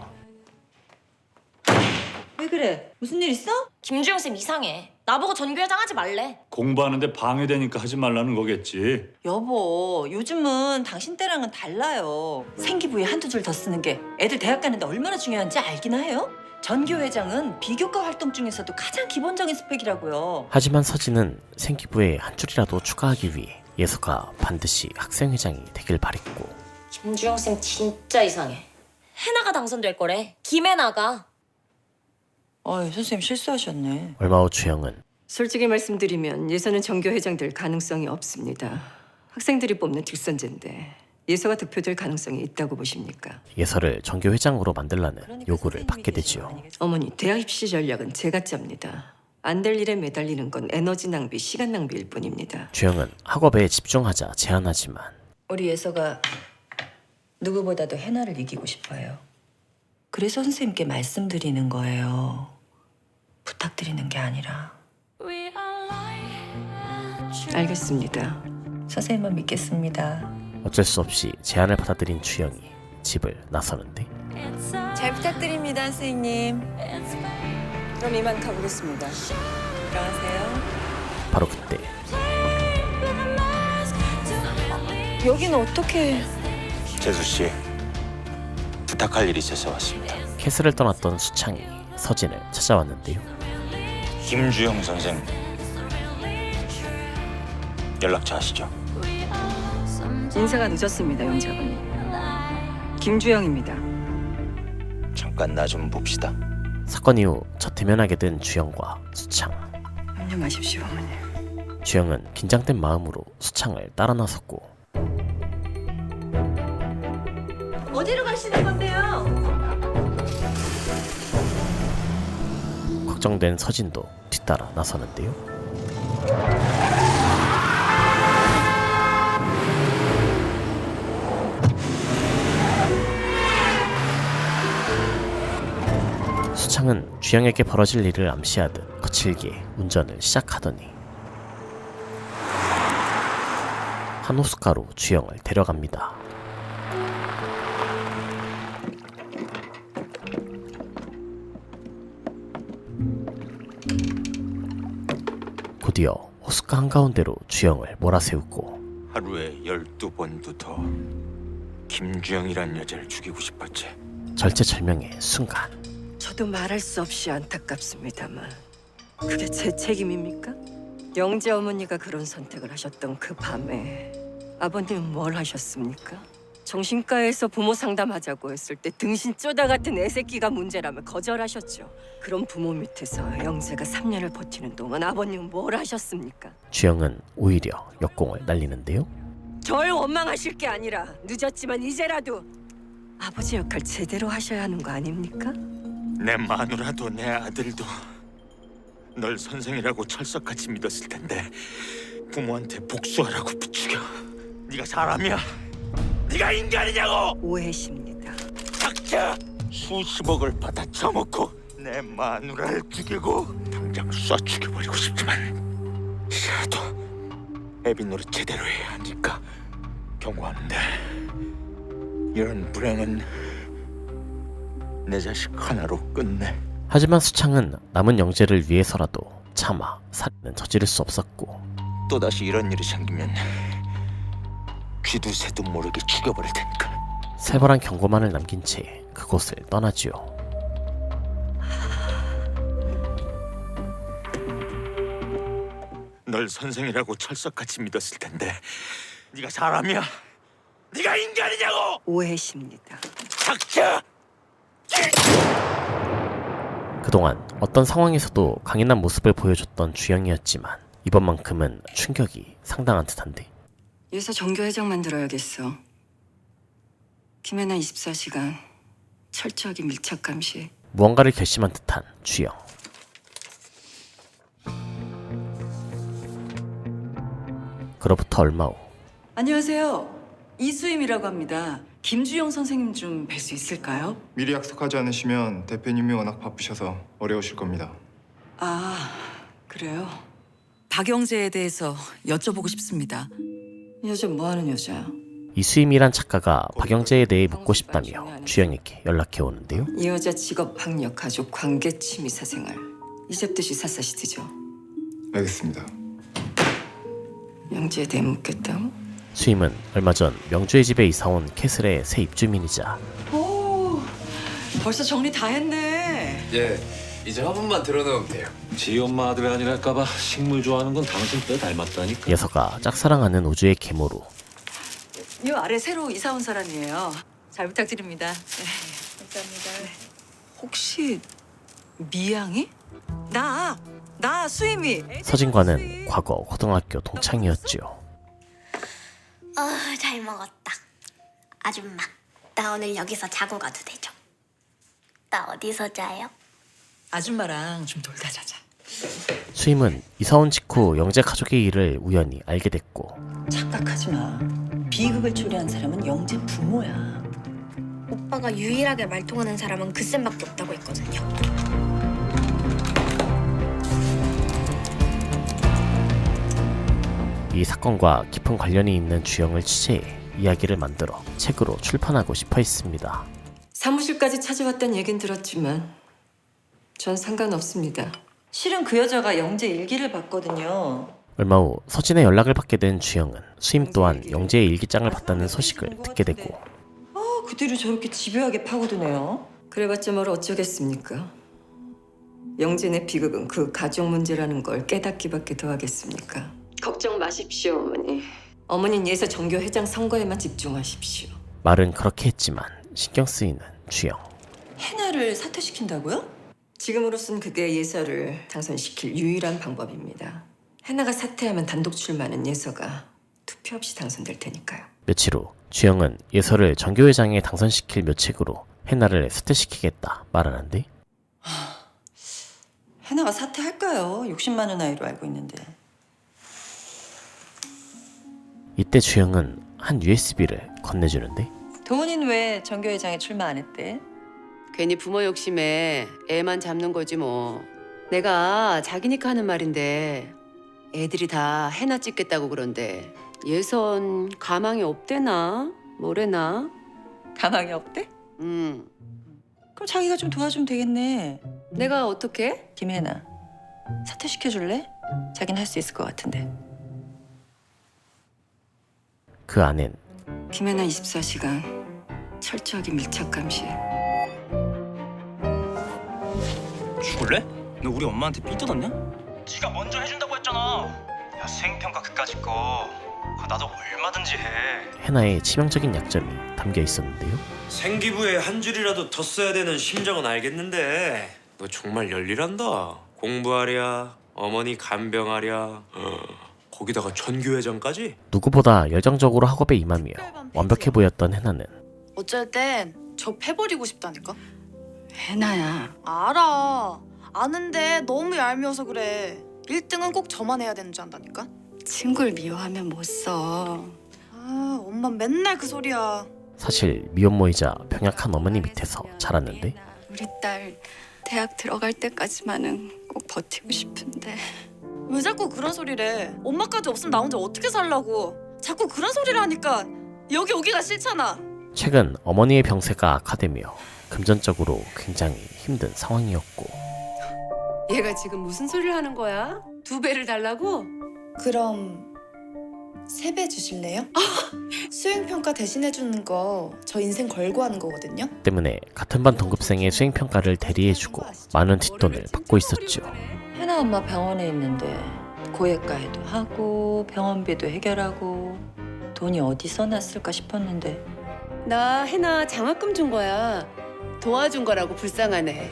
왜 그래? 무슨 일 있어? 김주영 쌤 이상해. 나보고 전교회장 하지 말래. 공부하는데 방해되니까 하지 말라는 거겠지. 여보, 요즘은 당신 때랑은 달라요. 생기부에 한두 줄 더 쓰는 게 애들 대학 가는데 얼마나 중요한지 알기나 해요? 전교회장은 비교과 활동 중에서도 가장 기본적인 스펙이라고요. 하지만 서진은 생기부에 한 줄이라도 추가하기 위해 예서가 반드시 학생회장이 되길 바랬고 김주영 쌤 진짜 이상해. 해나가 당선될 거래. 김해나가. 선생님 실수하셨네. 얼마 후 주영은 솔직히 말씀드리면 예서는 전교 회장 될 가능성이 없습니다. 학생들이 뽑는 뒷선제인데 예서가 득표될 가능성이 있다고 보십니까? 예서를 전교회장으로 만들라는 요구를 받게 되지요. 어머니, 대학 입시 전략은 제가 짭니다. 안 될 일에 매달리는 건 에너지 낭비, 시간 낭비일 뿐입니다. 주영은 학업에 집중하자 제안하지만 우리 예서가 누구보다도 해나를 이기고 싶어요. 그래서 선생님께 말씀드리는 거예요. 부탁드리는 게 아니라. 알겠습니다. 선생님만 믿겠습니다. 어쩔 수 없이 제안을 받아들인 주영이 집을 나서는데 잘 부탁드립니다, 선생님. 그럼 이만 가보겠습니다. 들어가세요. 바로 그때 여기는 어떻게? 재수 씨, 부탁할 일이 있어서 왔습니다. 캐슬을 떠났던 수창이 서진을 찾아왔는데요. 김주영 선생 연락처 아시죠? 인사가 늦었습니다, 영자군님. 김주영입니다. 잠깐 나 좀 봅시다. 사건 이후 첫 대면하게 된 주영과 수창. 염려 마십시오, 어머니. 주영은 긴장된 마음으로 수창을 따라 나섰고 어디로 가시는 건데요? 걱정된 서진도 뒤따라 나서는데요. 수창은 주영에게 벌어질 일을 암시하듯 거칠게 운전을 시작하더니 한 호숫가로 주영을 데려갑니다. 곧이어 호숫가 한가운데로 주영을 몰아세우고 하루에 12번도 더 김주영이란 여자를 죽이고 싶었지. 절체절명의 순간 저도 말할 수 없이 안타깝습니다만 그게 제 책임입니까? 영재 어머니가 그런 선택을 하셨던 그 밤에 아버님은 뭘 하셨습니까? 정신과에서 부모 상담하자고 했을 때 등신 쪼다 같은 애새끼가 문제라며 거절하셨죠. 그런 부모 밑에서 영재가 3년을 버티는 동안 아버님은 뭘 하셨습니까? 주영은 오히려 역공을 날리는데요. 절 원망하실 게 아니라 늦었지만 이제라도 아버지 역할 제대로 하셔야 하는 거 아닙니까? 내 마누라도 내 아들도 널 선생이라고 철석같이 믿었을 텐데 부모한테 복수하라고 부추겨. 네가 사람이야? 네가 인간이냐고! 오해십니다. 닥쳐! 수십억을 받아 처먹고 내 마누라를 죽이고 당장 쏴 죽여버리고 싶지만 이제라도 애비 노릇 제대로 해야 하니까 경고하는데 이런 불행은 내 자식 하나로 끝내. 하지만 수창은 남은 영재를 위해서라도 차마 살인은 저지를 수 없었고 또다시 이런 일이 생기면 쥐도 새도 모르게 죽여버릴 테니까. 살벌한 경고만을 남긴 채 그곳을 떠나지요. 널 선생이라고 철석같이 믿었을 텐데 네가 사람이야? 네가 인간이냐고! 오해십니다. 닥쳐! 그동안 어떤 상황에서도 강인한 모습을 보여줬던 주영이었지만 이번만큼은 충격이 상당한 듯한데. 예서 정교 회장 만들어야겠어. 김혜나 24시간 철저하게 밀착 감시. 무언가를 결심한 듯한 주영. 그로부터 얼마 후 안녕하세요. 이수임이라고 합니다. 김주영 선생님 좀 뵐 수 있을까요? 미리 약속하지 않으시면 대표님이 워낙 바쁘셔서 어려우실 겁니다. 아, 그래요? 박영재에 대해서 여쭤보고 싶습니다. 이 여자 뭐 하는 여자야? 이수임이란 작가가 박영재에 대해 묻고 싶다며 주영에게 연락해 오는데요. 이 여자 직업, 학력, 가족, 관계, 취미, 사생활 이집듯이 샅샅이 뒤져. 알겠습니다. 영재에 대해 묻겠다고? 수임은 얼마 전 명주의 집에 이사온 캐슬의 새 입주민이자 오, 벌써 정리 다 했네. 예, 이제 화분만 들어놓으면 돼요. 지 엄마 아들이 아니랄까봐 식물 좋아하는 건 당신 때 닮았다니까. 예서가 짝사랑하는 우주의 계모로 이 아래 새로 이사 온 사람이에요. 잘 부탁드립니다. 감사합니다. 혹시 미양이? 나 수임이. 서진과는 과거 고등학교 동창이었지요. 잘 먹었다. 아줌마, 나 오늘 여기서 자고 가도 되죠? 나 어디서 자요? 아줌마랑 좀 놀다 자자. 수임은 이사온 직후 영재 가족의 일을 우연히 알게 됐고 착각하지 마. 비극을 초래한 사람은 영재 부모야. 오빠가 유일하게 말 통하는 사람은 그 쌤밖에 없다고 했거든요. 이 사건과 깊은 관련이 있는 주영을 취재해 이야기를 만들어 책으로 출판하고 싶어 했습니다. 사무실까지 찾아왔다는 얘긴 들었지만 전 상관없습니다. 실은 그 여자가 영재 일기를 봤거든요. 얼마 후 서진의 연락을 받게 된 주영은 수임 또한 영재의 일기장을 봤다는 소식을 듣게 되고 그 뒤로 저렇게 집요하게 파고드네요. 그래봤자 뭘 어쩌겠습니까? 영진의 비극은 그 가족 문제라는 걸 깨닫기밖에 더 하겠습니까? 걱정 마십시오, 어머니. 어머니는 예서 정교 회장 선거에만 집중하십시오. 말은 그렇게 했지만 신경 쓰이는 주영. 해나를 사퇴시킨다고요? 지금으로선 그게 예서를 당선시킬 유일한 방법입니다. 해나가 사퇴하면 단독 출마하는 예서가 투표 없이 당선될 테니까요. 며칠 후 주영은 예서를 정교회장에 당선시킬 묘책으로 해나를 사퇴시키겠다 말하는데 해나가 사퇴할까요? 60만 원 아이로 알고 있는데. 이때 주영은 한 USB를 건네주는데 도훈이는 왜 정교회장에 출마 안 했대? 괜히 부모 욕심에 애만 잡는 거지 뭐. 내가 자기니까 하는 말인데 애들이 다 해나 찍겠다고 그런데 예선 가망이 없대나 뭐래나. 가망이 없대? 그럼 자기가 좀 도와주면 되겠네. 내가 어떻게? 김혜나 사퇴시켜줄래? 자긴 할 수 있을 것 같은데. 그 안엔 김혜나 24시간 철저하게 밀착 감시해. 죽을래? 너 우리 엄마한테 삐뜯었냐? 지가 먼저 해준다고 했잖아. 야 수행평가 그까짓 거 그거 나도 얼마든지 해. 해나의 치명적인 약점이 담겨 있었는데요. 생기부에 한 줄이라도 더 써야 되는 심정은 알겠는데 너 정말 열일한다. 공부하랴, 어머니 간병하랴, 거기다가 전교회장까지? 누구보다 열정적으로 학업에 임하며 완벽해 보였던 해나는 어쩔 땐 저 패버리고 싶다니까. 해나야. 알아. 아는데 너무 얄미워서 그래. 1등은 꼭 저만 해야 되는 줄 안다니까. 친구를 미워하면 못 써. 아, 엄마 맨날 그 소리야. 사실 미혼모이자 병약한 어머니 밑에서 자랐는데 우리 딸 대학 들어갈 때까지만은 꼭 버티고 싶은데. 왜 자꾸 그런 소리래? 엄마까지 없으면 나 혼자 어떻게 살라고? 자꾸 그런 소리를 하니까 여기 오기가 싫잖아. 최근 어머니의 병세가 악화되며 금전적으로 굉장히 힘든 상황이었고 얘가 지금 무슨 소리를 하는 거야? 2배를 달라고? 그럼 3배 주실래요? 수행평가 대신해주는 거 저 인생 걸고 하는 거거든요. 때문에 같은 반 동급생의 수행평가를 대리해주고 많은 뒷돈을 받고 있었죠. 해나 엄마 병원에 있는데 고액가에도 하고 병원비도 해결하고 돈이 어디서 났을까 싶었는데 나 해나 장학금 준 거야. 도와준 거라고 불쌍하네.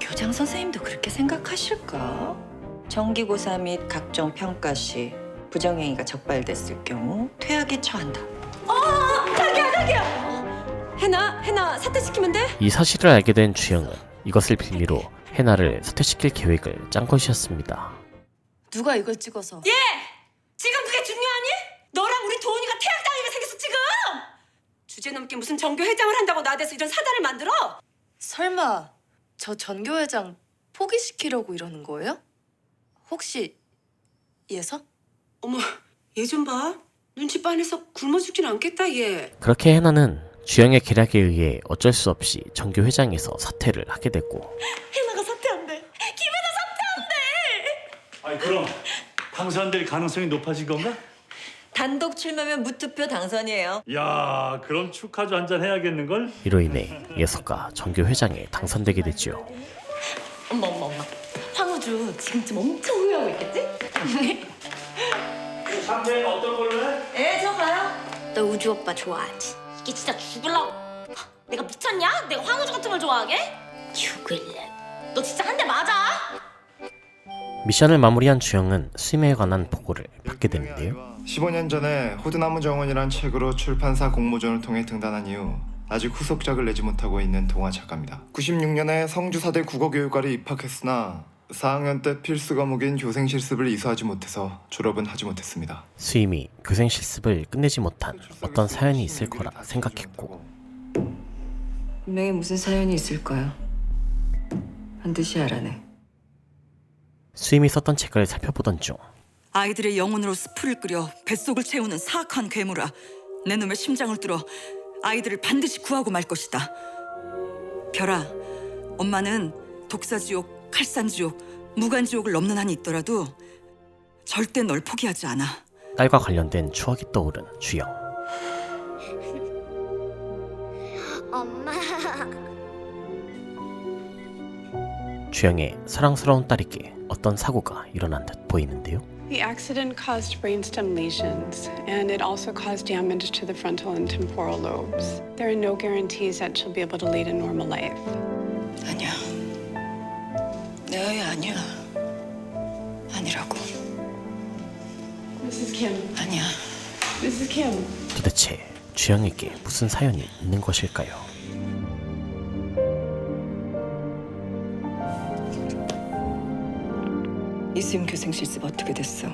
교장 선생님도 그렇게 생각하실까? 정기고사 및 각종 평가 시 부정행위가 적발됐을 경우 퇴학에 처한다. 자기야! 해나 사퇴시키면 돼? 이 사실을 알게 된 주영은 이것을 빌미로 해나를 사퇴시킬 계획을 짠 것이었습니다. 누가 이걸 찍어서? 예! 지금 그게 중요하니? 너랑 우리 도훈이가 퇴학당하게 생겼어 지금! 주제 넘게 무슨 정교 회장을 한다고 나대서 이런 사단을 만들어? 설마 저 전교회장 포기시키려고 이러는 거예요? 혹시 예서? 어머, 얘 좀 봐. 눈치 빤해서 굶어 죽진 않겠다, 얘. 그렇게 해나는 주영의 계략에 의해 어쩔 수 없이 정교 회장에서 사퇴를 하게 됐고 해나가 사퇴한대. 김혜나 사퇴한대. 아니 그럼 당선될 가능성이 높아진 건가? 단독 출마면 무투표 당선이에요. 야, 그럼 축하주 한잔 해야겠는걸? 이로 인해 예서가 정교 회장에 당선되게 되죠. 엄마. 황우주 지금쯤 엄청 후회하고 있겠지? 샴페인 어떤 걸로 해? 네, 저 가요. 너 우주 오빠 좋아하지? 이게 진짜 죽을라고. 내가 미쳤냐? 내가 황우주 같은 걸 좋아하게? 죽을래. 너 진짜 한 대 맞아? 미션을 마무리한 주영은 수임에 관한 보고를 받게 되는데요. 15년 전에 호두나무 정원이란 책으로 출판사 공모전을 통해 등단한 이후 아직 후속작을 내지 못하고 있는 동화 작가입니다. 96년에 성주사대 국어교육과를 입학했으나 4학년 때 필수 과목인 교생 실습을 이수하지 못해서 졸업은 하지 못했습니다. 수임이 교생 실습을 끝내지 못한 어떤 사연이 있을 거라 생각했고 분명히 무슨 사연이 있을 거야. 반드시 알아내. 수임이 썼던 책을 살펴보던 중 아이들의 영혼으로 스프를 끓여 뱃속을 채우는 사악한 괴물아. 내 놈의 심장을 뚫어 아이들을 반드시 구하고 말 것이다. 별아, 엄마는 독사지옥, 칼산지옥, 무간지옥을 넘는 한이 있더라도 절대 널 포기하지 않아. 딸과 관련된 추억이 떠오른 주영. 엄마. 주영의 사랑스러운 딸에게 어떤 사고가 일어난 듯 보이는데요. The accident caused brainstem lesions, and it also caused damage to the frontal and temporal lobes. There are no guarantees that she'll be able to lead a normal life. 아니야. 내 아이 아니야. 아니라고. Mrs. Kim. 아니야. Mrs. Kim. 도대체 주영에게 무슨 사연이 있는 것일까요? 이수임 교생 실습 어떻게 됐어?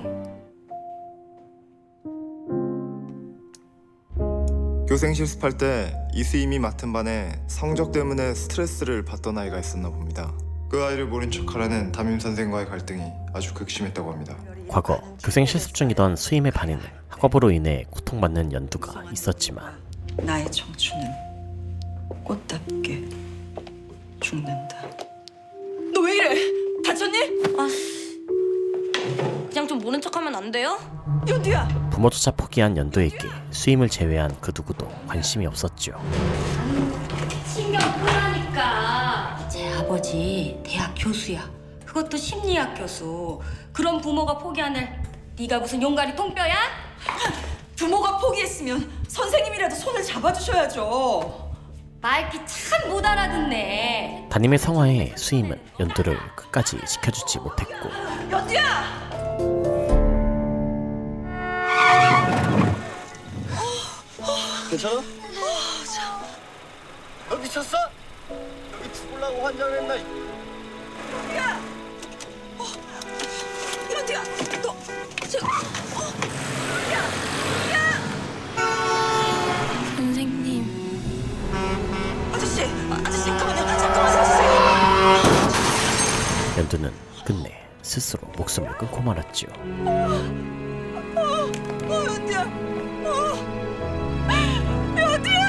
교생 실습할 때 이수임이 맡은 반에 성적 때문에 스트레스를 받던 아이가 있었나 봅니다. 그 아이를 모른 척하라는 담임 선생과의 갈등이 아주 극심했다고 합니다. 과거 교생 실습 중이던 수임의 반에는 학업으로 인해 고통받는 연두가 있었지만 나의 청춘은 꽃답게 죽는다. 너 왜 이래? 다쳤니? 그냥 좀 모른 척하면 안 돼요? 연두야. 부모조차 포기한 연두에게 수임을 제외한 그 누구도 관심이 없었죠. 신경 끄라니까. 제 아버지 대학 교수야. 그것도 심리학 교수. 그런 부모가 포기하는 네가 무슨 용가리 똥뼈야? 부모가 포기했으면 선생님이라도 손을 잡아주셔야죠. 말귀 참 못 알아듣네. 담임의 성화에 수임은 연두를 끝까지 지켜주지 못했고 연두야. 괜찮아? 너 미쳤어? 여기 죽으려고 환장했나? 연두야. 연두야. 너 선생님. 아저씨 잠깐만요. 잠깐만 아저씨. 연두는 끝내 스스로 목숨을 끊고 말았죠. 연두야. 연두야.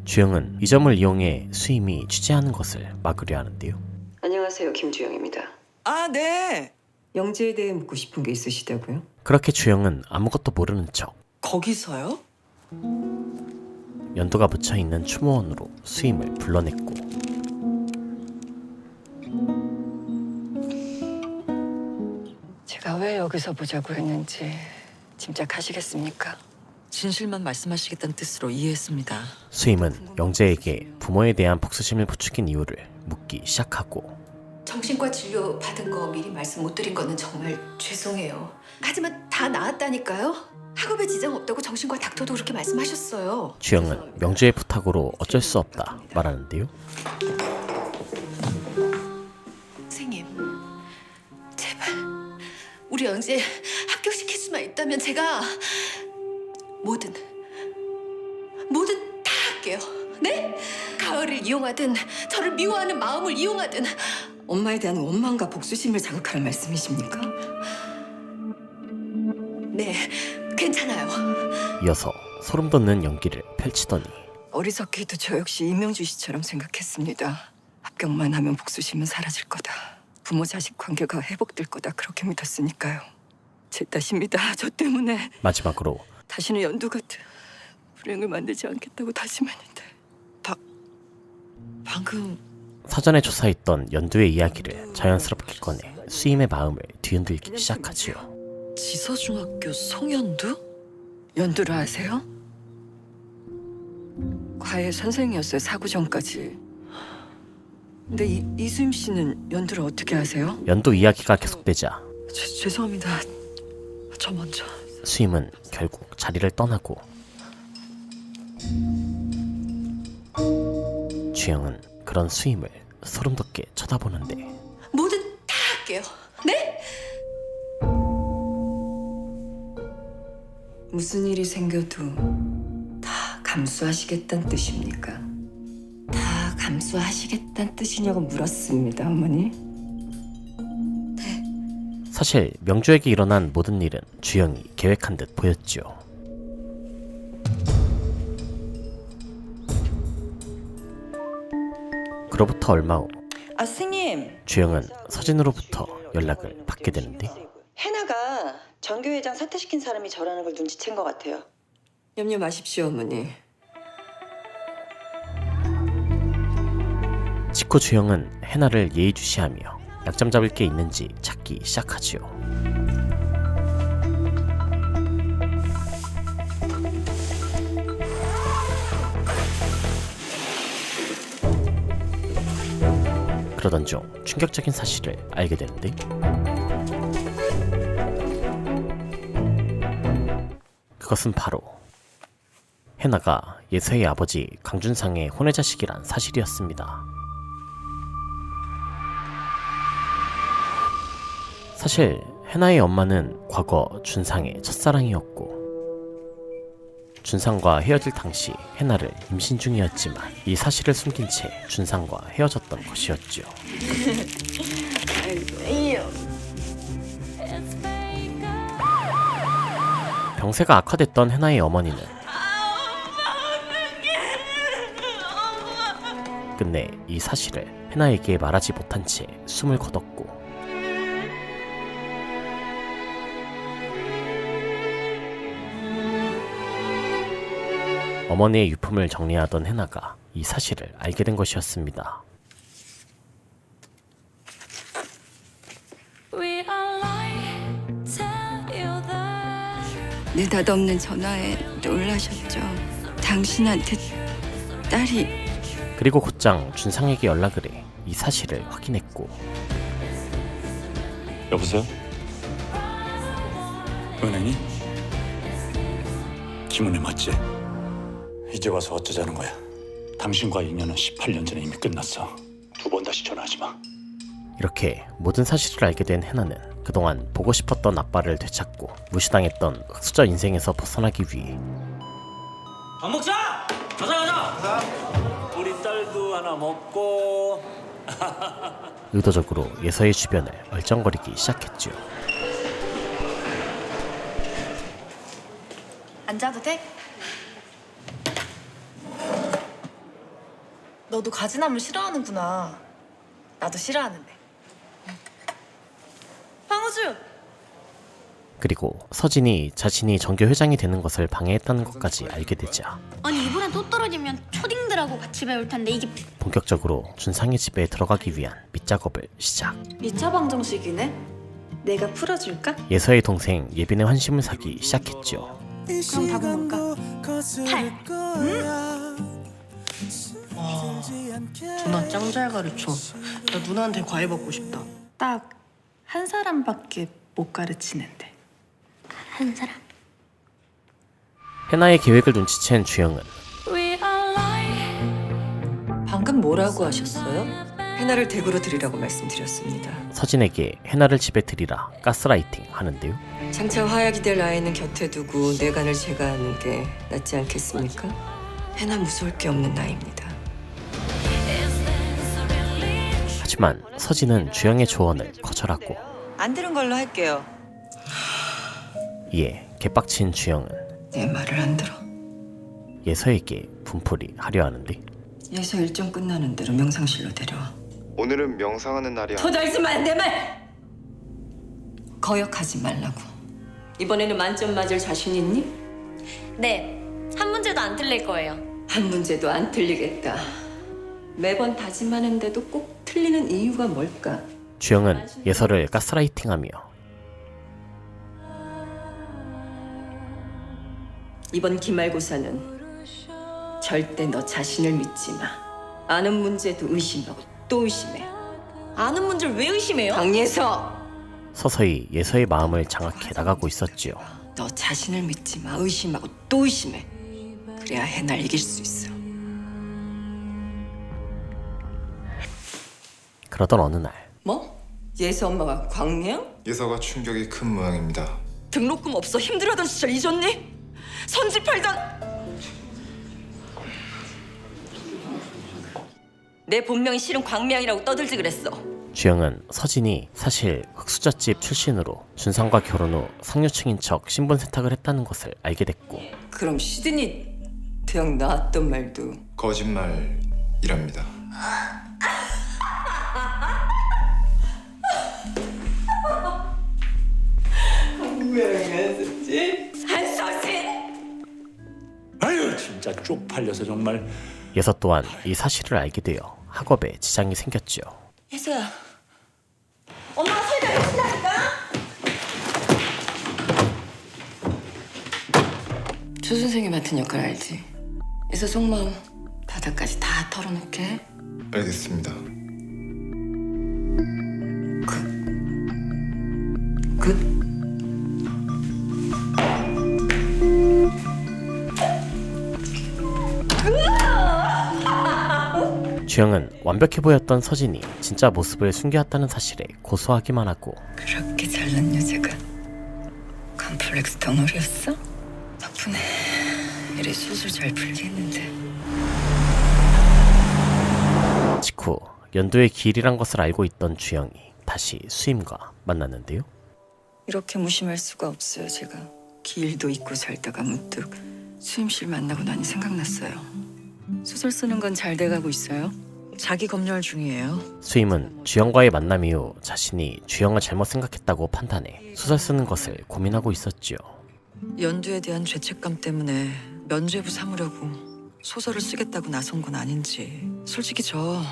주영은 이 점을 이용해 수임이 취재하는 것을 막으려 하는데요. 안녕하세요, 김주영입니다. 아, 네. 영재에 대해 묻고 싶은 게 있으시다고요? 그렇게 주영은 아무것도 모르는 척 거기서요? 연두가 묻혀있는 추모원으로 수임을 불러냈고 제가 왜 여기서 보자고 했는지 짐작하시겠습니까? 진실만 말씀하시겠다는 뜻으로 이해했습니다. 수임은 영재에게 부모에 대한 복수심을 부추긴 이유를 묻기 시작하고 정신과 진료 받은 거 미리 말씀 못 드린 거는 정말 죄송해요. 하지만 다 나았다니까요. 학업에 지장 없다고 정신과 닥터도 그렇게 말씀하셨어요. 주영은 명주의 부탁으로 어쩔 수 없다 말하는데요. 선생님, 제발 우리 영재 합격시킬 수만 있다면 제가 뭐든 다 할게요. 네? 가을을 이용하든 저를 미워하는 마음을 이용하든. 엄마에 대한 원망과 복수심을 자극하는 말씀이십니까? 네, 괜찮아요. 이어서 소름 돋는 연기를 펼치더니 어리석게도 저 역시 이명주 씨처럼 생각했습니다. 합격만 하면 복수심은 사라질 거다. 부모 자식 관계가 회복될 거다. 그렇게 믿었으니까요. 제 탓입니다. 저 때문에. 마지막으로 다시는 연두 같은 불행을 만들지 않겠다고 다짐했는데. 방금 사전에 조사했던 연두의 이야기를 자연스럽게 꺼내 수임의 마음을 뒤흔들기 시작하지요. 지서중학교 성연두? 연두를 아세요? 과외 선생이었어요. 사고 전까지. 근데 이수임 씨는 연두를 어떻게 아세요? 연두 이야기가 계속되자 죄송합니다. 저 먼저. 수임은 결국 자리를 떠나고 주영은 그런 수임을 소름 돋게 쳐다보는데 뭐든 다 할게요. 네? 무슨 일이 생겨도 다 감수하시겠다는 뜻입니까? 다 감수하시겠다는 뜻이냐고 물었습니다, 어머니. 사실 명주에게 일어난 모든 일은 주영이 계획한 듯 보였죠. 그로부터 얼마 후 아 스님, 주영은 서진으로부터 연락을 받게 되는데 해나가 정교회장 사퇴시킨 사람이 저라는 걸 눈치챈 것 같아요. 염려 마십시오, 어머니. 직후 주영은 해나를 예의주시하며 약점 잡을 게 있는지 찾기 시작하지요. 그러던 중 충격적인 사실을 알게 되는데 그것은 바로 해나가 예서의 아버지 강준상의 혼외자식이란 사실이었습니다. 사실 해나의 엄마는 과거 준상의 첫사랑이었고 준상과 헤어질 당시 해나를 임신 중이었지만 이 사실을 숨긴 채 준상과 헤어졌던 것이었죠. 병세가 악화됐던 해나의 어머니는 끝내 이 사실을 해나에게 말하지 못한 채 숨을 거뒀고 어머니의 유품을 정리하던 해나가 이 사실을 알게 된 것이었습니다. 느닷없는 전화에 놀라셨죠. 당신한테 딸이... 그리고 곧장 준상에게 연락을 해 이 사실을 확인했고 여보세요? 은행이? 김은혜 맞지? 이제 와서 어쩌자는 거야? 당신과 인연은 18년 전에 이미 끝났어. 2번 다시 전화하지 마. 이렇게 모든 사실을 알게 된 해나는 그동안 보고 싶었던 아빠를 되찾고 무시당했던 흑수저 인생에서 벗어나기 위해 밥 먹자! 가자! 우리 딸도 하나 먹고. 의도적으로 예서의 주변을 얼쩡거리기 시작했죠. 앉아도 돼? 너도 가지나물 싫어하는구나. 나도 싫어하는데. 황우주! 그리고 서진이 자신이 정교 회장이 되는 것을 방해했다는 것까지 알게 되자 아니 이번엔 또 떨어지면 초딩들하고 같이 배울 텐데 이게 본격적으로 준상의 집에 들어가기 위한 밑작업을 시작. 2차 방정식이네? 내가 풀어줄까? 예서의 동생 예빈의 환심을 사기 시작했죠. 그럼 답은 뭘까? 8. 와, 누나 짱 잘 가르쳐. 나 누나한테 과외 받고 싶다. 딱 한 사람밖에 못 가르치는데. 한 사람. 해나의 계획을 눈치챈 주영은 방금 뭐라고 하셨어요? 해나를 댁으로 들이라고 말씀드렸습니다. 서진에게 해나를 집에 들이라 가스라이팅 하는데요. 장차 화약이 될 아이는 곁에 두고 뇌간을 제거하는 게 낫지 않겠습니까? 해나 무서울 게 없는 나이입니다. 하지만 서진은 주영의 조언을 거절하고 안 들은 걸로 할게요. 이에 개빡친 주영은 내 말을 안 들어. 예서에게 분풀이 하려 하는데 예서 일정 끝나는 대로 명상실로 데려와. 오늘은 명상하는 날이 더 달지 마, 내 말! 거역하지 말라고. 이번에는 만점 맞을 자신 있니? 네, 한 문제도 안 틀릴 거예요. 한 문제도 안 틀리겠다. 매번 다짐하는데도 꼭 틀리는 이유가 뭘까? 주영은 예서를 가스라이팅하며 이번 기말고사는 절대 너 자신을 믿지 마. 아는 문제도 의심하고 또 의심해. 아는 문제를 왜 의심해요? 강예서! 서서히 예서의 마음을 장악해 나가고 있었지요. 너 자신을 믿지 마. 의심하고 또 의심해. 그래야 해날 이길 수 있어. 그러던 어느 날 뭐? 예서 엄마가 광명? 예서가 충격이 큰 모양입니다. 등록금 없어 힘들어하던 시절 잊었니? 선지 팔던... 내 본명이 실은 광명이라고 떠들지 그랬어. 주영은 서진이 사실 흑수저집 출신으로 준상과 결혼 후 상류층인 척 신분 세탁을 했다는 것을 알게 됐고, 그럼 시드니 대학 나왔던 말도 거짓말이랍니다. 분명했었지? 한서진! 아유 진짜 쪽팔려서 정말. 예서 또한 이 사실을 알게 되어 학업에 지장이 생겼죠. 예서야, 엄마가 설명 해준다니까. 조 선생이 맡은 역할 알지? 예서 속마음 바닥까지 다 털어놓게. 알겠습니다. 주영은 완벽해 보였던 서진이 진짜 모습을 숨겨왔다는 사실에 고소하기만 하고, 그렇게 잘난 여자가 컴플렉스 덩어리였어? 덕분에 일이 술술 잘 풀리겠는데. 직후 연두의 기일이란 것을 알고 있던 주영이 다시 수임과 만났는데요. 이렇게 무심할 수가 없어요. 제가 기일도 잊고 살다가 문득 수임실 만나고 나니 생각났어요. 소설 쓰는 건 잘 돼가고 있어요? 자기 검열 중이에요. 수임은 주영과의 만남 이후 자신이 주영을 잘못 생각했다고 판단해 소설 쓰는 것을 고민하고 있었죠. 연두에 대한 죄책감 때문에 면죄부 삼으려고 소설을 쓰겠다고 나선 건 아닌지. 솔직히 저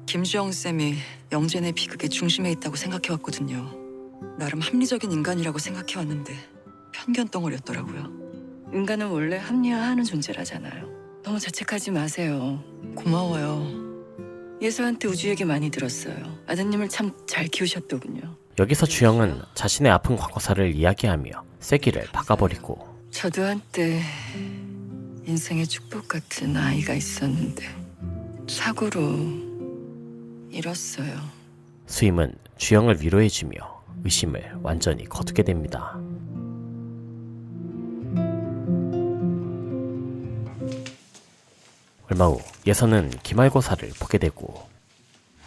김주영 쌤이 영재네 비극의 중심에 있다고 생각해왔거든요. 나름 합리적인 인간이라고 생각해왔는데 편견 덩어리였더라고요. 인간은 원래 합리화하는 존재라잖아요. 너무 자책하지 마세요. 고마워요. 예서한테 우주 얘기 많이 들었어요. 아드님을 참 잘 키우셨더군요. 여기서 주영은 자신의 아픈 과거사를 이야기하며 쐐기를 박아버리고, 저도 한때 인생의 축복 같은 아이가 있었는데 사고로 잃었어요. 수임은 주영을 위로해주며 의심을 완전히 거두게 됩니다. 얼마 후 예서는 기말고사를 보게 되고,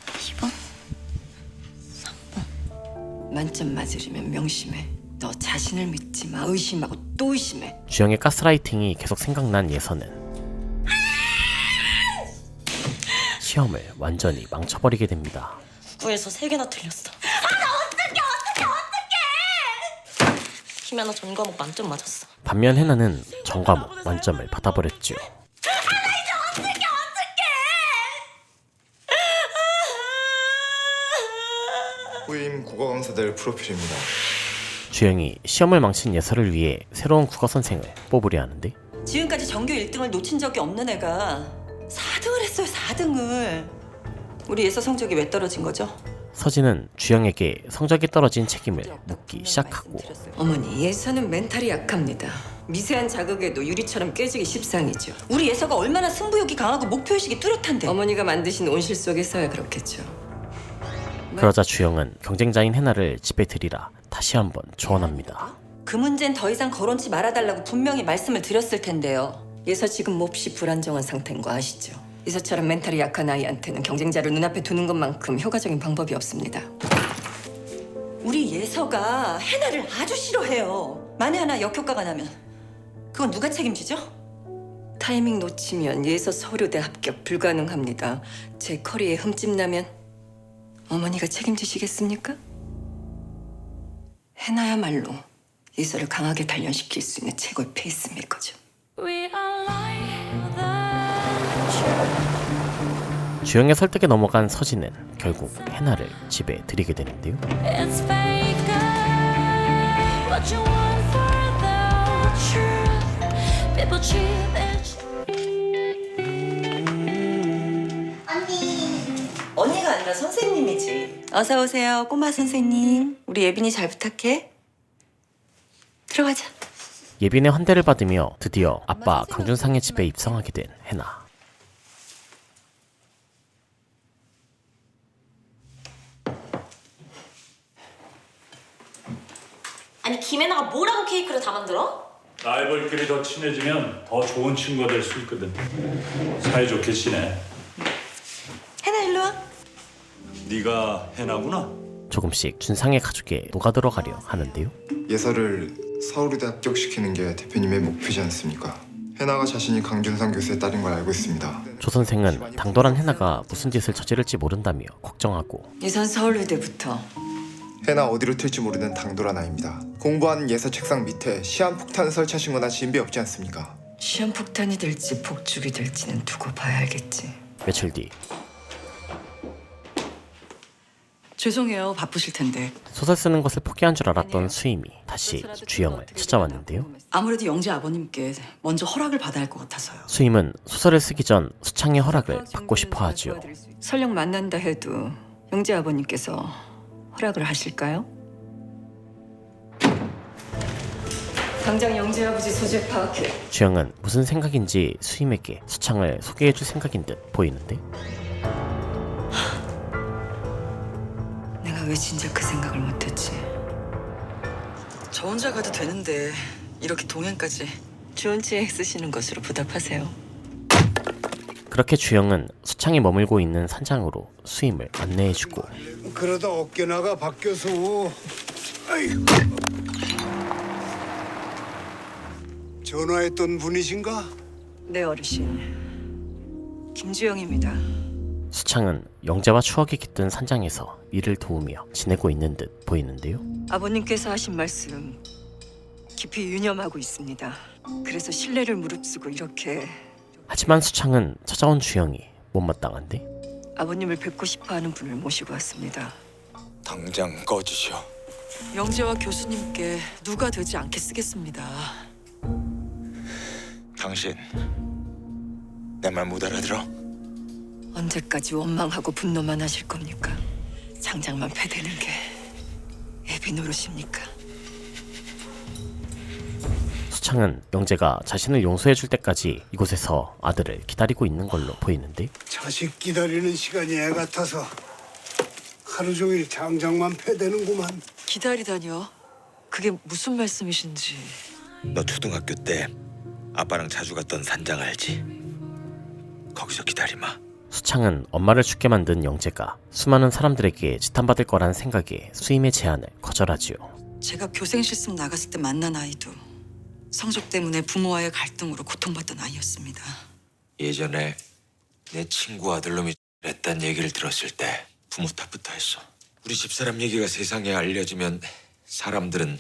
2번? 3번. 만점 맞으려면 명심해. 너 자신을 믿지 마. 의심하고 또 의심해. 주영의 가스라이팅이 계속 생각난 예서는 시험을 완전히 망쳐버리게 됩니다. 국어에서 3개나 틀렸어. 나 어떡해! 김연아 전 과목 만점 맞았어. 반면 해나는 전 과목 만점을 받아버렸죠. 후임 국어 강사들 프로필입니다. 주영이 시험을 망친 예서를 위해 새로운 국어 선생을 뽑으려 하는데, 지금까지 전교 1등을 놓친 적이 없는 애가 4등을 했어요. 4등을. 우리 예서 성적이 왜 떨어진 거죠? 서진은 주영에게 성적이 떨어진 책임을 묻기 시작하고, 어머니, 예서는 멘탈이 약합니다. 미세한 자극에도 유리처럼 깨지기 십상이죠. 우리 예서가 얼마나 승부욕이 강하고 목표의식이 뚜렷한데. 어머니가 만드신 온실 속에서야 그렇겠죠. 그러자 주영은 경쟁자인 해나를 집에 들이라 다시 한번 조언합니다. 그 문제는 더 이상 거론치 말아달라고 분명히 말씀을 드렸을 텐데요. 예서 지금 몹시 불안정한 상태인 거 아시죠? 예서처럼 멘탈이 약한 아이한테는 경쟁자를 눈앞에 두는 것만큼 효과적인 방법이 없습니다. 우리 예서가 해나를 아주 싫어해요. 만에 하나 역효과가 나면 그건 누가 책임지죠? 타이밍 놓치면 예서 서류대 합격 불가능합니다. 제 커리에 흠집 나면 어머니가 책임지시겠습니까? 해나야말로 예서를 강하게 단련시킬 수 있는 최고의 페이스메이커죠. 주영의 설득에 넘어간 서진은 결국 해나를 집에 들이게 되는데요. 언니가 아니라 선생님이지. 어서 오세요, 꼬마 선생님. 우리 예빈이 잘 부탁해. 들어가자. 예빈의 환대를 받으며 드디어 아빠 강준상의 집에 입성하게 된 해나. 아니 김혜나가 뭐라고 케이크를 다 만들어? 라이벌끼리 더 친해지면 더 좋은 친구가 될 수 있거든. 사이좋게 지내. 해나 일로 와. 네가 해나구나. 조금씩 준상의 가족에 녹아들어가려 하는데요. 예서를 서울의대 합격시키는 게 대표님의 목표지 않습니까? 해나가 자신이 강준상 교수의 딸인 걸 알고 있습니다. 조 선생은 당돌한 해나가 무슨 짓을 저지를지 모른다며 걱정하고 예선 서울의대부터. 해나 어디로 튈지 모르는 당돌한 아이입니다. 공부하는 예서 책상 밑에 시한폭탄 설치하신 거나 진비 없지 않습니까? 시한폭탄이 될지 폭죽이 될지는 두고 봐야 알겠지. 며칠 뒤 죄송해요. 바쁘실 텐데. 소설 쓰는 것을 포기한 줄 알았던 수임이 다시 주영을 찾아왔는데요. 아무래도 영재 아버님께 먼저 허락을 받아야 할 것 같아서요. 수임은 소설을 쓰기 전 수창의 허락을 받고 싶어 하죠. 설령 만난다 해도 영재 아버님께서 허락을 하실까요? 당장 영재 아버지 소재 파악해. 주영은 무슨 생각인지 수임에게 수창을 소개해줄 생각인 듯 보이는데 내가 왜 진작 그 생각을 못했지? 저 혼자 가도 되는데 이렇게 동행까지. 좋은 지혜 쓰시는 것으로 부탁하세요. 그렇게 주영은 수창이 머물고 있는 산장으로 수임을 안내해주고 그러다 어깨나가 바뀌어서. 아이고. 전화했던 분이신가? 네, 어르신. 김주영입니다. 수창은 영재와 추억이 깃든 산장에서 일을 도우며 지내고 있는 듯 보이는데요. 아버님께서 하신 말씀 깊이 유념하고 있습니다. 그래서 신뢰를 무릅쓰고 이렇게 하지만 수창은 찾아온 주영이 못마땅한데 아버님을 뵙고 싶어하는 분을 모시고 왔습니다. 당장 꺼지시오. 영재와 교수님께 누가 되지 않게 쓰겠습니다. 당신 내 말 못 알아들어? 언제까지 원망하고 분노만 하실 겁니까? 장장만 패대는 게 애비 노릇입니까? 수창은 영재가 자신을 용서해줄 때까지 이곳에서 아들을 기다리고 있는 걸로 보이는데 자식 기다리는 시간이 애 같아서 하루 종일 장장만 패대는구만. 기다리다니요? 그게 무슨 말씀이신지. 너 초등학교 때 아빠랑 자주 갔던 산장 알지? 거기서 기다리마. 수창은 엄마를 죽게 만든 영재가 수많은 사람들에게 지탄받을 거란 생각에 수임의 제안을 거절하지요. 제가 교생 실습 나갔을 때 만난 아이도 성적 때문에 부모와의 갈등으로 고통받던 아이였습니다. 예전에 내 친구 아들놈이 했단 얘기를 들었을 때 부모 탓부터 했어. 우리 집사람 얘기가 세상에 알려지면 사람들은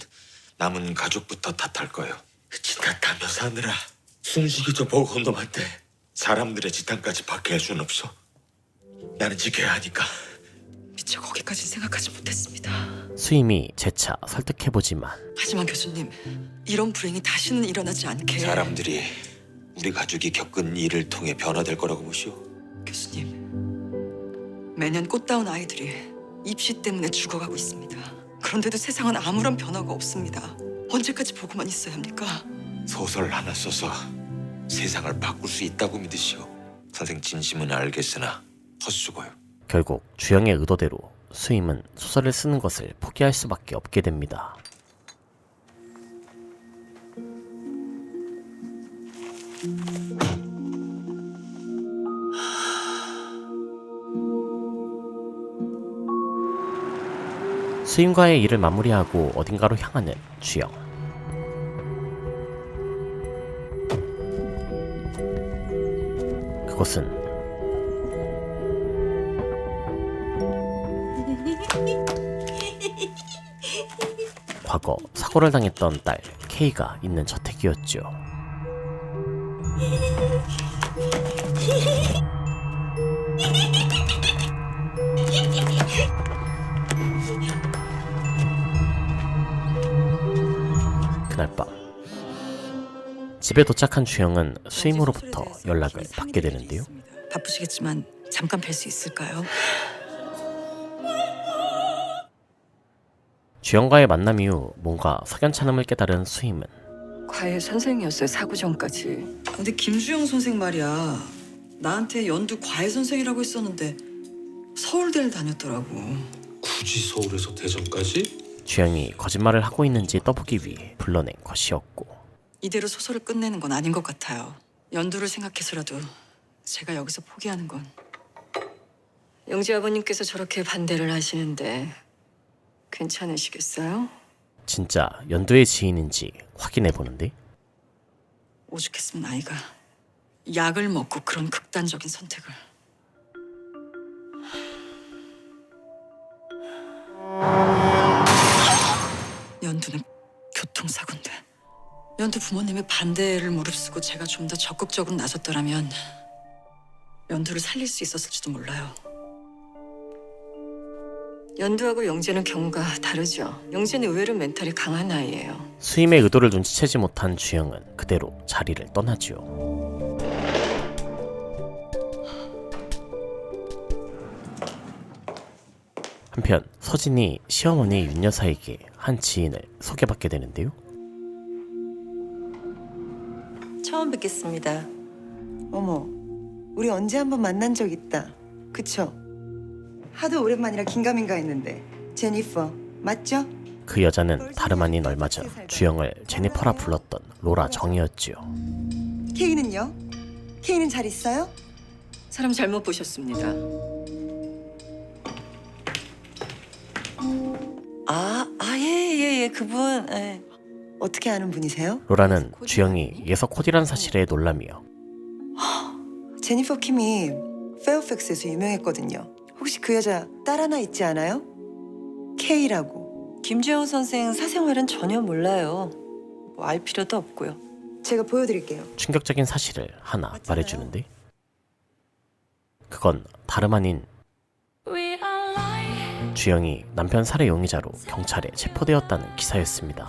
남은 가족부터 탓할 거예요. 지탄하며 사느라 숨쉬기도 보고 놈한테 사람들의 지탄까지 받게 할 수는 없어. 나는 지켜야 하니까. 미처 거기까지 생각하지 못했습니다. 수임이 재차 설득해보지만 하지만 교수님, 이런 불행이 다시는 일어나지 않게. 사람들이 우리 가족이 겪은 일을 통해 변화될 거라고 보시오. 교수님, 매년 꽃다운 아이들이 입시 때문에 죽어가고 있습니다. 그런데도 세상은 아무런 변화가 없습니다. 언제까지 보고만 있어야 합니까? 소설 하나 써서 세상을 바꿀 수 있다고 믿으시오. 선생 진심은 알겠으나 헛수고요. 결국 주영의 의도대로 수임은 소설을 쓰는 것을 포기할 수밖에 없게 됩니다. 수임과의 일을 마무리하고 어딘가로 향하는 주영. 그곳은 과거 사고를 당했던 딸 K가 있는 저택이었죠. 그날 밤 집에 도착한 주영은 수임으로부터 연락을 받게 되는데요. 바쁘시겠지만 잠깐 뵐 수 있을까요? 주영과의 만남 이후 뭔가 석연찮음을 깨달은 수임은 과외 선생이었어요, 사고 전까지. 근데 김주영 선생 말이야. 나한테 연두 과외 선생이라고 했었는데 서울대를 다녔더라고. 굳이 서울에서 대전까지? 주영이 거짓말을 하고 있는지 떠보기 위해 불러낸 것이었고 이대로 소설을 끝내는 건 아닌 것 같아요. 연두를 생각해서라도 제가 여기서 포기하는 건 영지 아버님께서 저렇게 반대를 하시는데 괜찮으시겠어요? 진짜 연두의 지인인지 확인해 보는데 오죽했으면 아이가 약을 먹고 그런 극단적인 선택을. 연두는 교통사고인데 연두 부모님의 반대를 무릅쓰고 제가 좀 더 적극적으로 나섰더라면 연두를 살릴 수 있었을지도 몰라요. 연두하고 영재는 경우가 다르죠. 영재는 의외로 멘탈이 강한 아이예요. 수임의 의도를 눈치채지 못한 주영은 그대로 자리를 떠나지요. 한편 서진이 시어머니 윤 여사에게 한 지인을 소개받게 되는데요. 처음 뵙겠습니다. 어머, 우리 언제 한번 만난 적 있다. 그쵸? 하도 오랜만이라 긴가민가 했는데. 제니퍼, 맞죠? 그 여자는 다름 아닌 얼마 전 주영을 제니퍼라 불렀던 로라 정이었지요. 케이는요? 케이는 잘 있어요? 사람 잘못 보셨습니다. 예, 그분. 예. 어떻게 아는 분이세요? 로라는 주영이 예서 코디란 사실에 놀라며 제니퍼 킴이 페어팩스에서 유명했거든요. 혹시 그 여자 딸 하나 있지 않아요? 케이라고. 김주영 선생 사생활은 전혀 몰라요. 뭐 알 필요도 없고요. 제가 보여드릴게요. 충격적인 사실을 하나 말해주는데 그건 다름 아닌 주영이 남편 살해 용의자로 경찰에 체포되었다는 기사였습니다.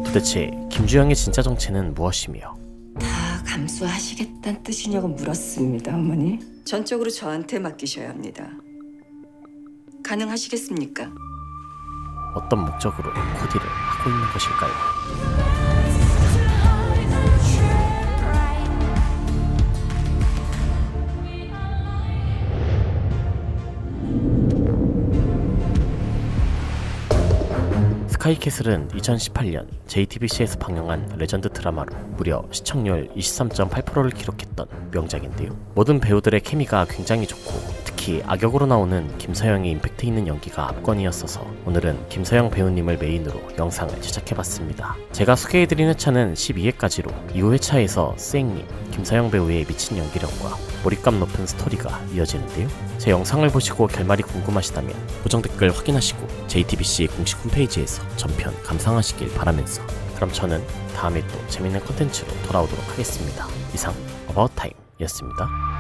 도대체 김주영의 진짜 정체는 무엇이며 다 감수하시겠다는 뜻이냐고 물었습니다, 어머니. 전적으로 저한테 맡기셔야 합니다. 가능하시겠습니까? 어떤 목적으로 코디를 하고 있는 것일까요? 스카이캐슬은 2018년 JTBC에서 방영한 레전드 드라마로 무려 시청률 23.8%를 기록했던 명작인데요. 모든 배우들의 케미가 굉장히 좋고 특히 악역으로 나오는 김서영의 임팩트 있는 연기가 압권이었어서 오늘은 김서영 배우님을 메인으로 영상을 제작해봤습니다. 제가 소개해드린 회차는 12회까지로 이후 회차에서 스앵님, 김서영 배우의 미친 연기력과 몰입감 높은 스토리가 이어지는데요. 제 영상을 보시고 결말이 궁금하시다면 고정 댓글 확인하시고 JTBC 공식 홈페이지에서 전편 감상하시길 바라면서 그럼 저는 다음에 또 재밌는 컨텐츠로 돌아오도록 하겠습니다. 이상 어바웃타임이었습니다.